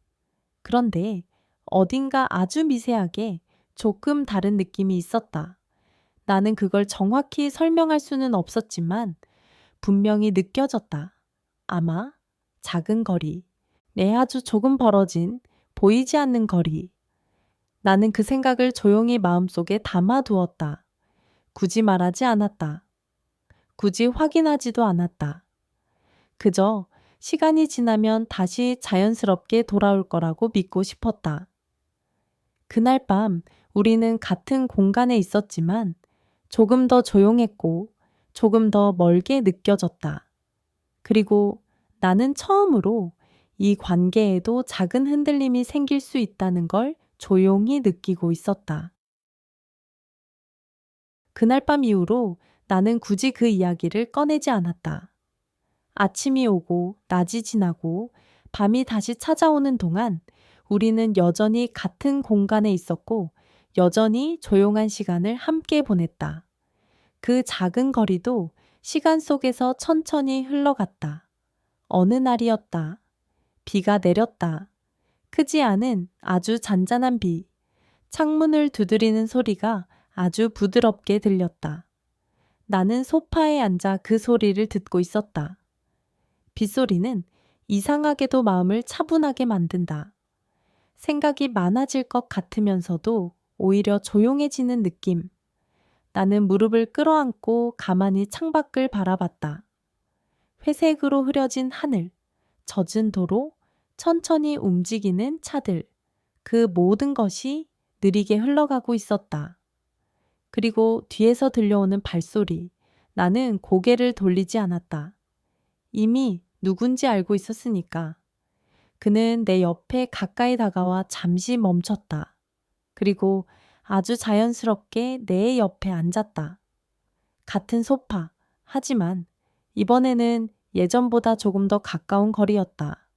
그런데 어딘가 아주 미세하게 조금 다른 느낌이 있었다. 나는 그걸 정확히 설명할 수는 없었지만 분명히 느껴졌다. 아마 작은 거리, 아주 조금 벌어진 보이지 않는 거리. 나는 그 생각을 조용히 마음속에 담아두었다. 굳이 말하지 않았다. 굳이 확인하지도 않았다. 그저 시간이 지나면 다시 자연스럽게 돌아올 거라고 믿고 싶었다. 그날 밤 우리는 같은 공간에 있었지만 조금 더 조용했고 조금 더 멀게 느껴졌다. 그리고 나는 처음으로 이 관계에도 작은 흔들림이 생길 수 있다는 걸 조용히 느끼고 있었다. 그날 밤 이후로 나는 굳이 그 이야기를 꺼내지 않았다. 아침이 오고 낮이 지나고 밤이 다시 찾아오는 동안 우리는 여전히 같은 공간에 있었고 여전히 조용한 시간을 함께 보냈다. 그 작은 거리도 시간 속에서 천천히 흘러갔다. 어느 날이었다. 비가 내렸다. 크지 않은 아주 잔잔한 비. 창문을 두드리는 소리가 아주 부드럽게 들렸다. 나는 소파에 앉아 그 소리를 듣고 있었다. 빗소리는 이상하게도 마음을 차분하게 만든다. 생각이 많아질 것 같으면서도 오히려 조용해지는 느낌. 나는 무릎을 끌어안고 가만히 창밖을 바라봤다. 회색으로 흐려진 하늘, 젖은 도로, 천천히 움직이는 차들. 그 모든 것이 느리게 흘러가고 있었다. 그리고 뒤에서 들려오는 발소리. 나는 고개를 돌리지 않았다. 이미 누군지 알고 있었으니까. 그는 내 옆에 가까이 다가와 잠시 멈췄다. 그리고 아주 자연스럽게 내 옆에 앉았다. 같은 소파. 하지만 이번에는 예전보다 조금 더 가까운 거리였다.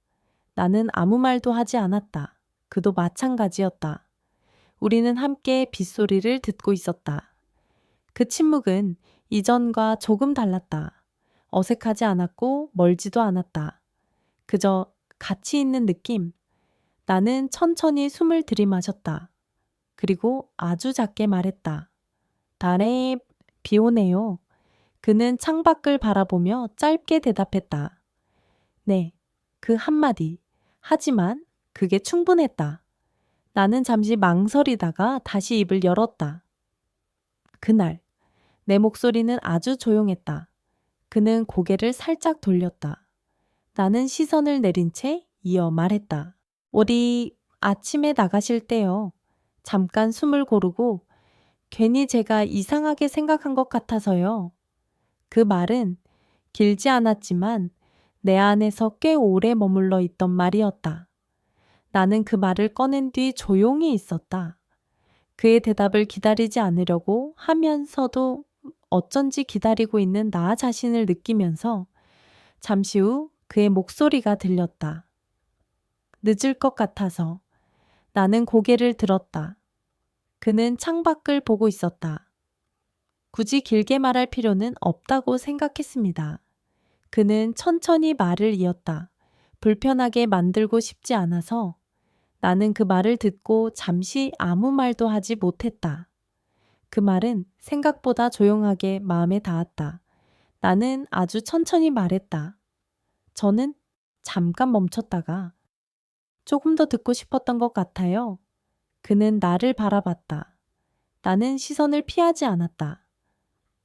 나는 아무 말도 하지 않았다. 그도 마찬가지였다. 우리는 함께 빗소리를 듣고 있었다. 그 침묵은 이전과 조금 달랐다. 어색하지 않았고 멀지도 않았다. 그저 같이 있는 느낌. 나는 천천히 숨을 들이마셨다. 그리고 아주 작게 말했다. 달에 비 오네요. 그는 창밖을 바라보며 짧게 대답했다. 네, 그 한마디. 하지만 그게 충분했다. 나는 잠시 망설이다가 다시 입을 열었다. 그날 내 목소리는 아주 조용했다. 그는 고개를 살짝 돌렸다. 나는 시선을 내린 채 이어 말했다. 우리 아침에 나가실 때요. 잠깐 숨을 고르고 괜히 제가 이상하게 생각한 것 같아서요. 그 말은 길지 않았지만 내 안에서 꽤 오래 머물러 있던 말이었다. 나는 그 말을 꺼낸 뒤 조용히 있었다. 그의 대답을 기다리지 않으려고 하면서도 어쩐지 기다리고 있는 나 자신을 느끼면서 잠시 후 그의 목소리가 들렸다. 늦을 것 같아서. 나는 고개를 들었다. 그는 창밖을 보고 있었다. 굳이 길게 말할 필요는 없다고 생각했습니다. 그는 천천히 말을 이었다. 불편하게 만들고 싶지 않아서. 나는 그 말을 듣고 잠시 아무 말도 하지 못했다. 그 말은 생각보다 조용하게 마음에 닿았다. 나는 아주 천천히 말했다. 저는 잠깐 멈췄다가 조금 더 듣고 싶었던 것 같아요. 그는 나를 바라봤다. 나는 시선을 피하지 않았다.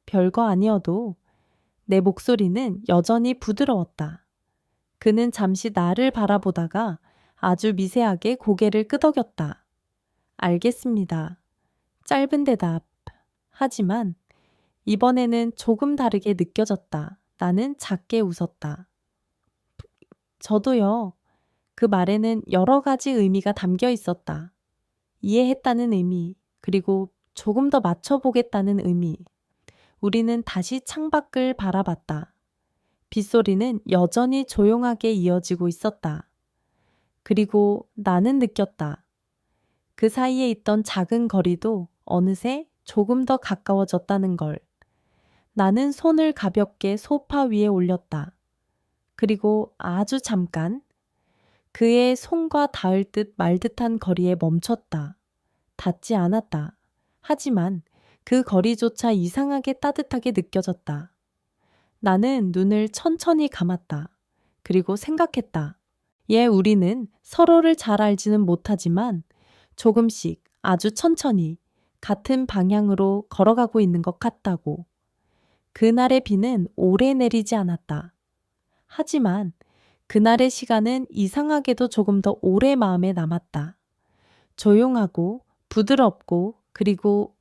별거 아니어도 내 목소리는 여전히 부드러웠다. 그는 잠시 나를 바라보다가 아주 미세하게 고개를 끄덕였다. 알겠습니다. 짧은 대답. 하지만 이번에는 조금 다르게 느껴졌다. 나는 작게 웃었다. 저도요. 그 말에는 여러 가지 의미가 담겨 있었다. 이해했다는 의미, 그리고 조금 더 맞춰보겠다는 의미. 우리는 다시 창밖을 바라봤다. 빗소리는 여전히 조용하게 이어지고 있었다. 그리고 나는 느꼈다. 그 사이에 있던 작은 거리도 어느새 조금 더 가까워졌다는 걸. 나는 손을 가볍게 소파 위에 올렸다. 그리고 아주 잠깐 그의 손과 닿을 듯 말 듯한 거리에 멈췄다. 닿지 않았다. 하지만 그 거리조차 이상하게 따뜻하게 느껴졌다. 나는 눈을 천천히 감았다. 그리고 생각했다. 우리는 서로를 잘 알지는 못하지만 조금씩 아주 천천히 같은 방향으로 걸어가고 있는 것 같다고. 그날의 비는 오래 내리지 않았다. 하지만 그날의 시간은 이상하게도 조금 더 오래 마음에 남았다. 조용하고 부드럽고 그리고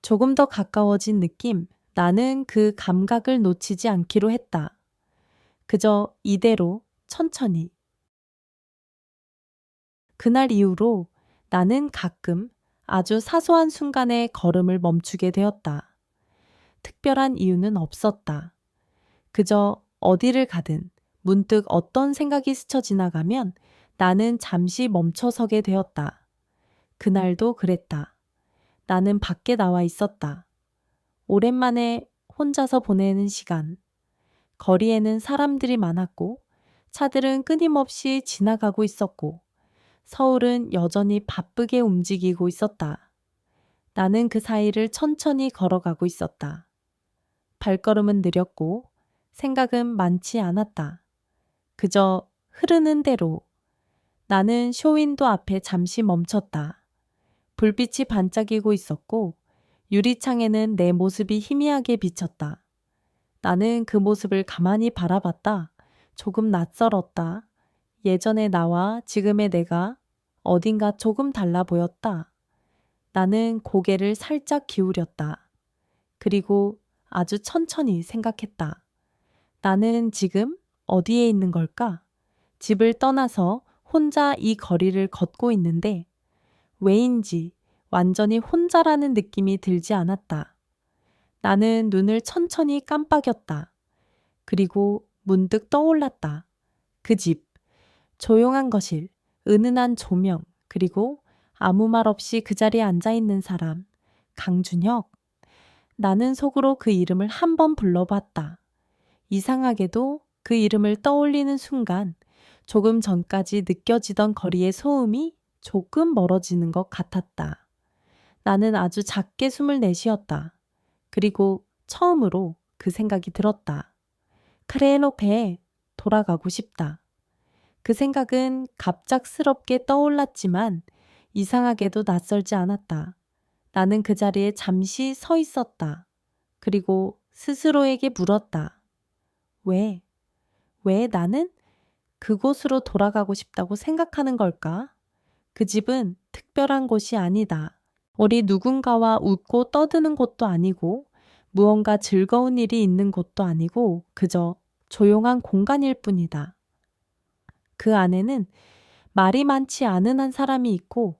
조금 더 가까워진 느낌. 나는 그 감각을 놓치지 않기로 했다. 그저 이대로 천천히. 그날 이후로 나는 가끔 아주 사소한 순간에 걸음을 멈추게 되었다. 특별한 이유는 없었다. 그저 어디를 가든 문득 어떤 생각이 스쳐 지나가면 나는 잠시 멈춰서게 되었다. 그날도 그랬다. 나는 밖에 나와 있었다. 오랜만에 혼자서 보내는 시간. 거리에는 사람들이 많았고 차들은 끊임없이 지나가고 있었고 서울은 여전히 바쁘게 움직이고 있었다. 나는 그 사이를 천천히 걸어가고 있었다. 발걸음은 느렸고 생각은 많지 않았다. 그저 흐르는 대로. 나는 쇼윈도 앞에 잠시 멈췄다. 불빛이 반짝이고 있었고 유리창에는 내 모습이 희미하게 비쳤다. 나는 그 모습을 가만히 바라봤다. 조금 낯설었다. 예전의 나와 지금의 내가 어딘가 조금 달라 보였다. 나는 고개를 살짝 기울였다. 그리고 아주 천천히 생각했다. 나는 지금 어디에 있는 걸까? 집을 떠나서 혼자 이 거리를 걷고 있는데 왜인지 완전히 혼자라는 느낌이 들지 않았다. 나는 눈을 천천히 깜빡였다. 그리고 문득 떠올랐다. 그 집, 조용한 거실, 은은한 조명, 그리고 아무 말 없이 그 자리에 앉아 있는 사람, 강준혁. 나는 속으로 그 이름을 한 번 불러봤다. 이상하게도 그 이름을 떠올리는 순간 조금 전까지 느껴지던 거리의 소음이 조금 멀어지는 것 같았다. 나는 아주 작게 숨을 내쉬었다. 그리고 처음으로 그 생각이 들었다. 크레노페에 돌아가고 싶다. 그 생각은 갑작스럽게 떠올랐지만 이상하게도 낯설지 않았다. 나는 그 자리에 잠시 서 있었다. 그리고 스스로에게 물었다. 왜? 왜 나는 그곳으로 돌아가고 싶다고 생각하는 걸까? 그 집은 특별한 곳이 아니다. 우리 누군가와 웃고 떠드는 곳도 아니고 무언가 즐거운 일이 있는 곳도 아니고 그저 조용한 공간일 뿐이다. 그 안에는 말이 많지 않은 한 사람이 있고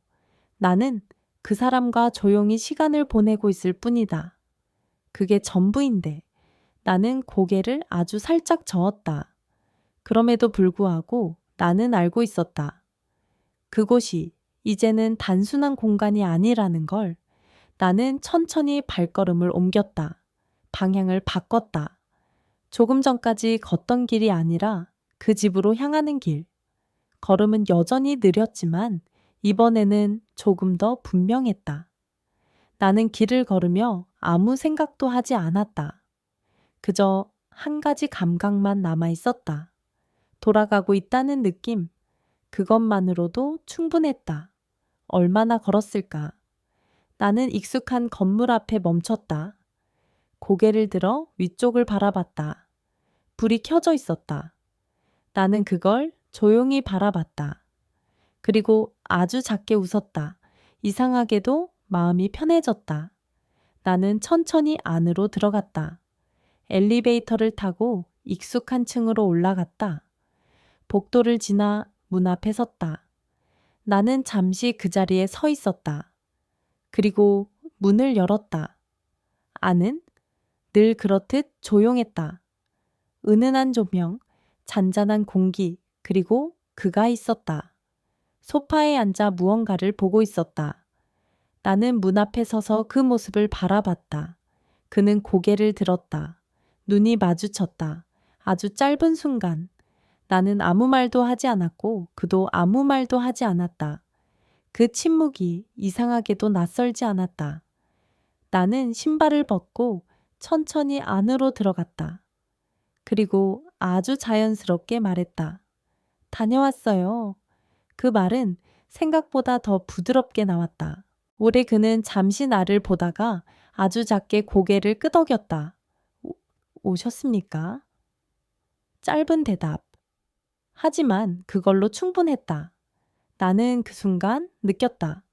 나는 그 사람과 조용히 시간을 보내고 있을 뿐이다. 그게 전부인데 나는 고개를 아주 살짝 저었다. 그럼에도 불구하고 나는 알고 있었다. 그곳이 이제는 단순한 공간이 아니라는 걸. 나는 천천히 발걸음을 옮겼다. 방향을 바꿨다. 조금 전까지 걷던 길이 아니라 그 집으로 향하는 길. 걸음은 여전히 느렸지만 이번에는 조금 더 분명했다. 나는 길을 걸으며 아무 생각도 하지 않았다. 그저 한 가지 감각만 남아 있었다. 돌아가고 있다는 느낌. 그것만으로도 충분했다. 얼마나 걸었을까? 나는 익숙한 건물 앞에 멈췄다. 고개를 들어 위쪽을 바라봤다. 불이 켜져 있었다. 나는 그걸 조용히 바라봤다. 그리고 아주 작게 웃었다. 이상하게도 마음이 편해졌다. 나는 천천히 안으로 들어갔다. 엘리베이터를 타고 익숙한 층으로 올라갔다. 복도를 지나 문 앞에 섰다. 나는 잠시 그 자리에 서 있었다. 그리고 문을 열었다. 안은 늘 그렇듯 조용했다. 은은한 조명, 잔잔한 공기, 그리고 그가 있었다. 소파에 앉아 무언가를 보고 있었다. 나는 문 앞에 서서 그 모습을 바라봤다. 그는 고개를 들었다. 눈이 마주쳤다. 아주 짧은 순간. 나는 아무 말도 하지 않았고 그도 아무 말도 하지 않았다. 그 침묵이 이상하게도 낯설지 않았다. 나는 신발을 벗고 천천히 안으로 들어갔다. 그리고 아주 자연스럽게 말했다. 다녀왔어요. 그 말은 생각보다 더 부드럽게 나왔다. 올해 그는 잠시 나를 보다가 아주 작게 고개를 끄덕였다. 오셨습니까? 짧은 대답. 하지만 그걸로 충분했다. 나는 그 순간 느꼈다.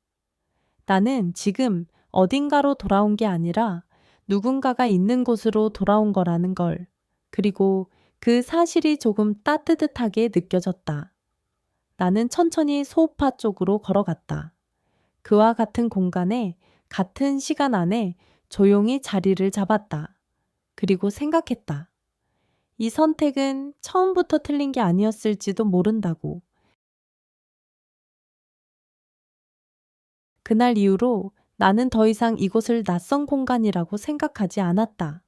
나는 지금 어딘가로 돌아온 게 아니라 누군가가 있는 곳으로 돌아온 거라는 걸. 그리고 그 사실이 조금 따뜻하게 느껴졌다. 나는 천천히 소파 쪽으로 걸어갔다. 그와 같은 공간에 같은 시간 안에 조용히 자리를 잡았다. 그리고 생각했다. 이 선택은 처음부터 틀린 게 아니었을지도 모른다고. 그날 이후로 나는 더 이상 이곳을 낯선 공간이라고 생각하지 않았다.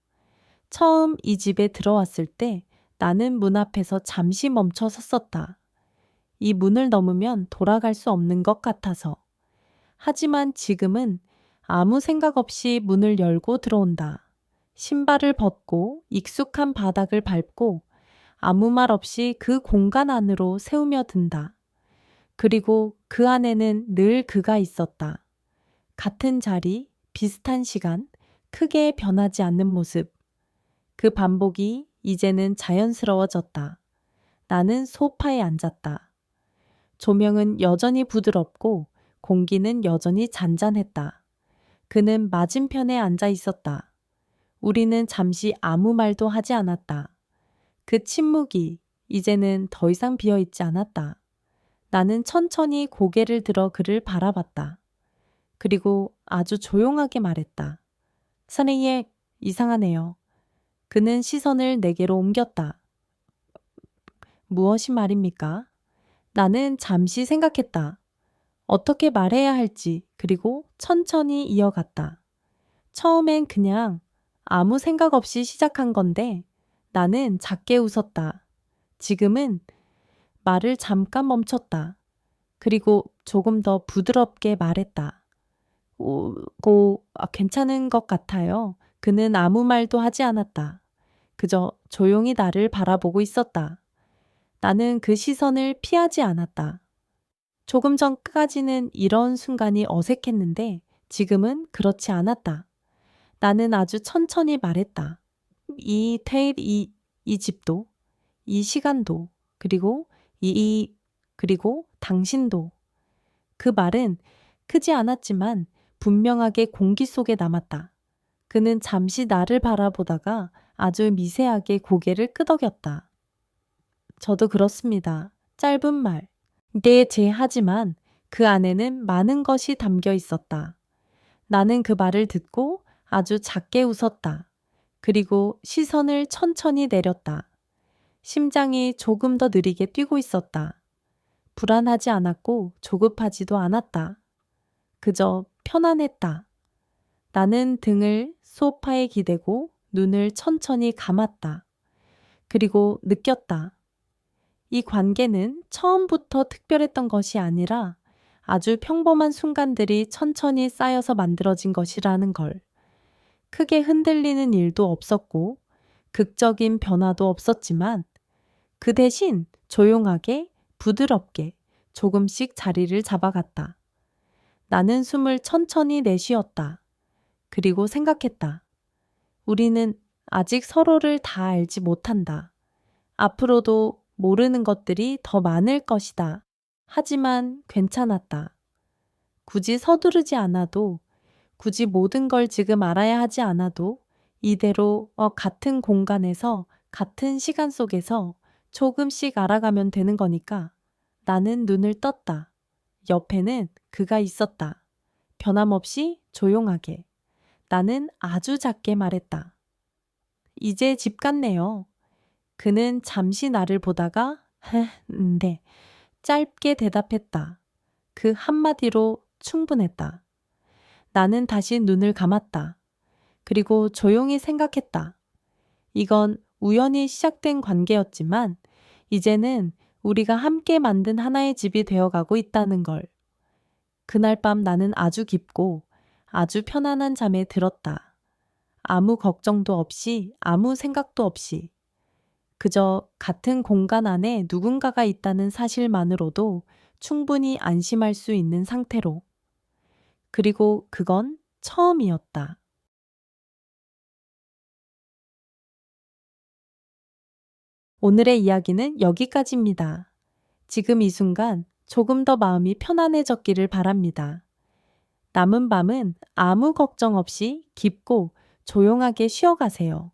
처음 이 집에 들어왔을 때 나는 문 앞에서 잠시 멈춰 섰었다. 이 문을 넘으면 돌아갈 수 없는 것 같아서. 하지만 지금은 아무 생각 없이 문을 열고 들어온다. 신발을 벗고 익숙한 바닥을 밟고 아무 말 없이 그 공간 안으로 세우며 든다. 그리고 그 안에는 늘 그가 있었다. 같은 자리, 비슷한 시간, 크게 변하지 않는 모습. 그 반복이 이제는 자연스러워졌다. 나는 소파에 앉았다. 조명은 여전히 부드럽고 공기는 여전히 잔잔했다. 그는 맞은편에 앉아 있었다. 우리는 잠시 아무 말도 하지 않았다. 그 침묵이 이제는 더 이상 비어 있지 않았다. 나는 천천히 고개를 들어 그를 바라봤다. 그리고 아주 조용하게 말했다. 선생님, 이상하네요. 그는 시선을 내게로 옮겼다. 무엇이 말입니까? 나는 잠시 생각했다. 어떻게 말해야 할지, 그리고 천천히 이어갔다. 처음엔 그냥 아무 생각 없이 시작한 건데 나는 작게 웃었다. 지금은 말을 잠깐 멈췄다. 그리고 조금 더 부드럽게 말했다. 괜찮은 것 같아요. 그는 아무 말도 하지 않았다. 그저 조용히 나를 바라보고 있었다. 나는 그 시선을 피하지 않았다. 조금 전까지는 이런 순간이 어색했는데 지금은 그렇지 않았다. 나는 아주 천천히 말했다. 이 집도, 이 시간도, 그리고 그리고 당신도. 그 말은 크지 않았지만 분명하게 공기 속에 남았다. 그는 잠시 나를 바라보다가 아주 미세하게 고개를 끄덕였다. 저도 그렇습니다. 짧은 말. 하지만 그 안에는 많은 것이 담겨 있었다. 나는 그 말을 듣고 아주 작게 웃었다. 그리고 시선을 천천히 내렸다. 심장이 조금 더 느리게 뛰고 있었다. 불안하지 않았고 조급하지도 않았다. 그저 편안했다. 나는 등을 소파에 기대고 눈을 천천히 감았다. 그리고 느꼈다. 이 관계는 처음부터 특별했던 것이 아니라 아주 평범한 순간들이 천천히 쌓여서 만들어진 것이라는 걸. 크게 흔들리는 일도 없었고 극적인 변화도 없었지만 그 대신 조용하게 부드럽게 조금씩 자리를 잡아갔다. 나는 숨을 천천히 내쉬었다. 그리고 생각했다. 우리는 아직 서로를 다 알지 못한다. 앞으로도 모르는 것들이 더 많을 것이다. 하지만 괜찮았다. 굳이 서두르지 않아도, 굳이 모든 걸 지금 알아야 하지 않아도 이대로 같은 공간에서 같은 시간 속에서 조금씩 알아가면 되는 거니까. 나는 눈을 떴다. 옆에는 그가 있었다. 변함없이 조용하게. 나는 아주 작게 말했다. 이제 집 갔네요. 그는 잠시 나를 보다가 네, 짧게 대답했다. 그 한마디로 충분했다. 나는 다시 눈을 감았다. 그리고 조용히 생각했다. 이건 우연히 시작된 관계였지만 이제는 우리가 함께 만든 하나의 집이 되어가고 있다는 걸. 그날 밤 나는 아주 깊고 아주 편안한 잠에 들었다. 아무 걱정도 없이 아무 생각도 없이 그저 같은 공간 안에 누군가가 있다는 사실만으로도 충분히 안심할 수 있는 상태로. 그리고 그건 처음이었다. 오늘의 이야기는 여기까지입니다. 지금 이 순간 조금 더 마음이 편안해졌기를 바랍니다. 남은 밤은 아무 걱정 없이 깊고 조용하게 쉬어가세요.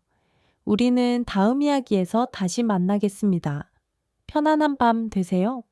우리는 다음 이야기에서 다시 만나겠습니다. 편안한 밤 되세요.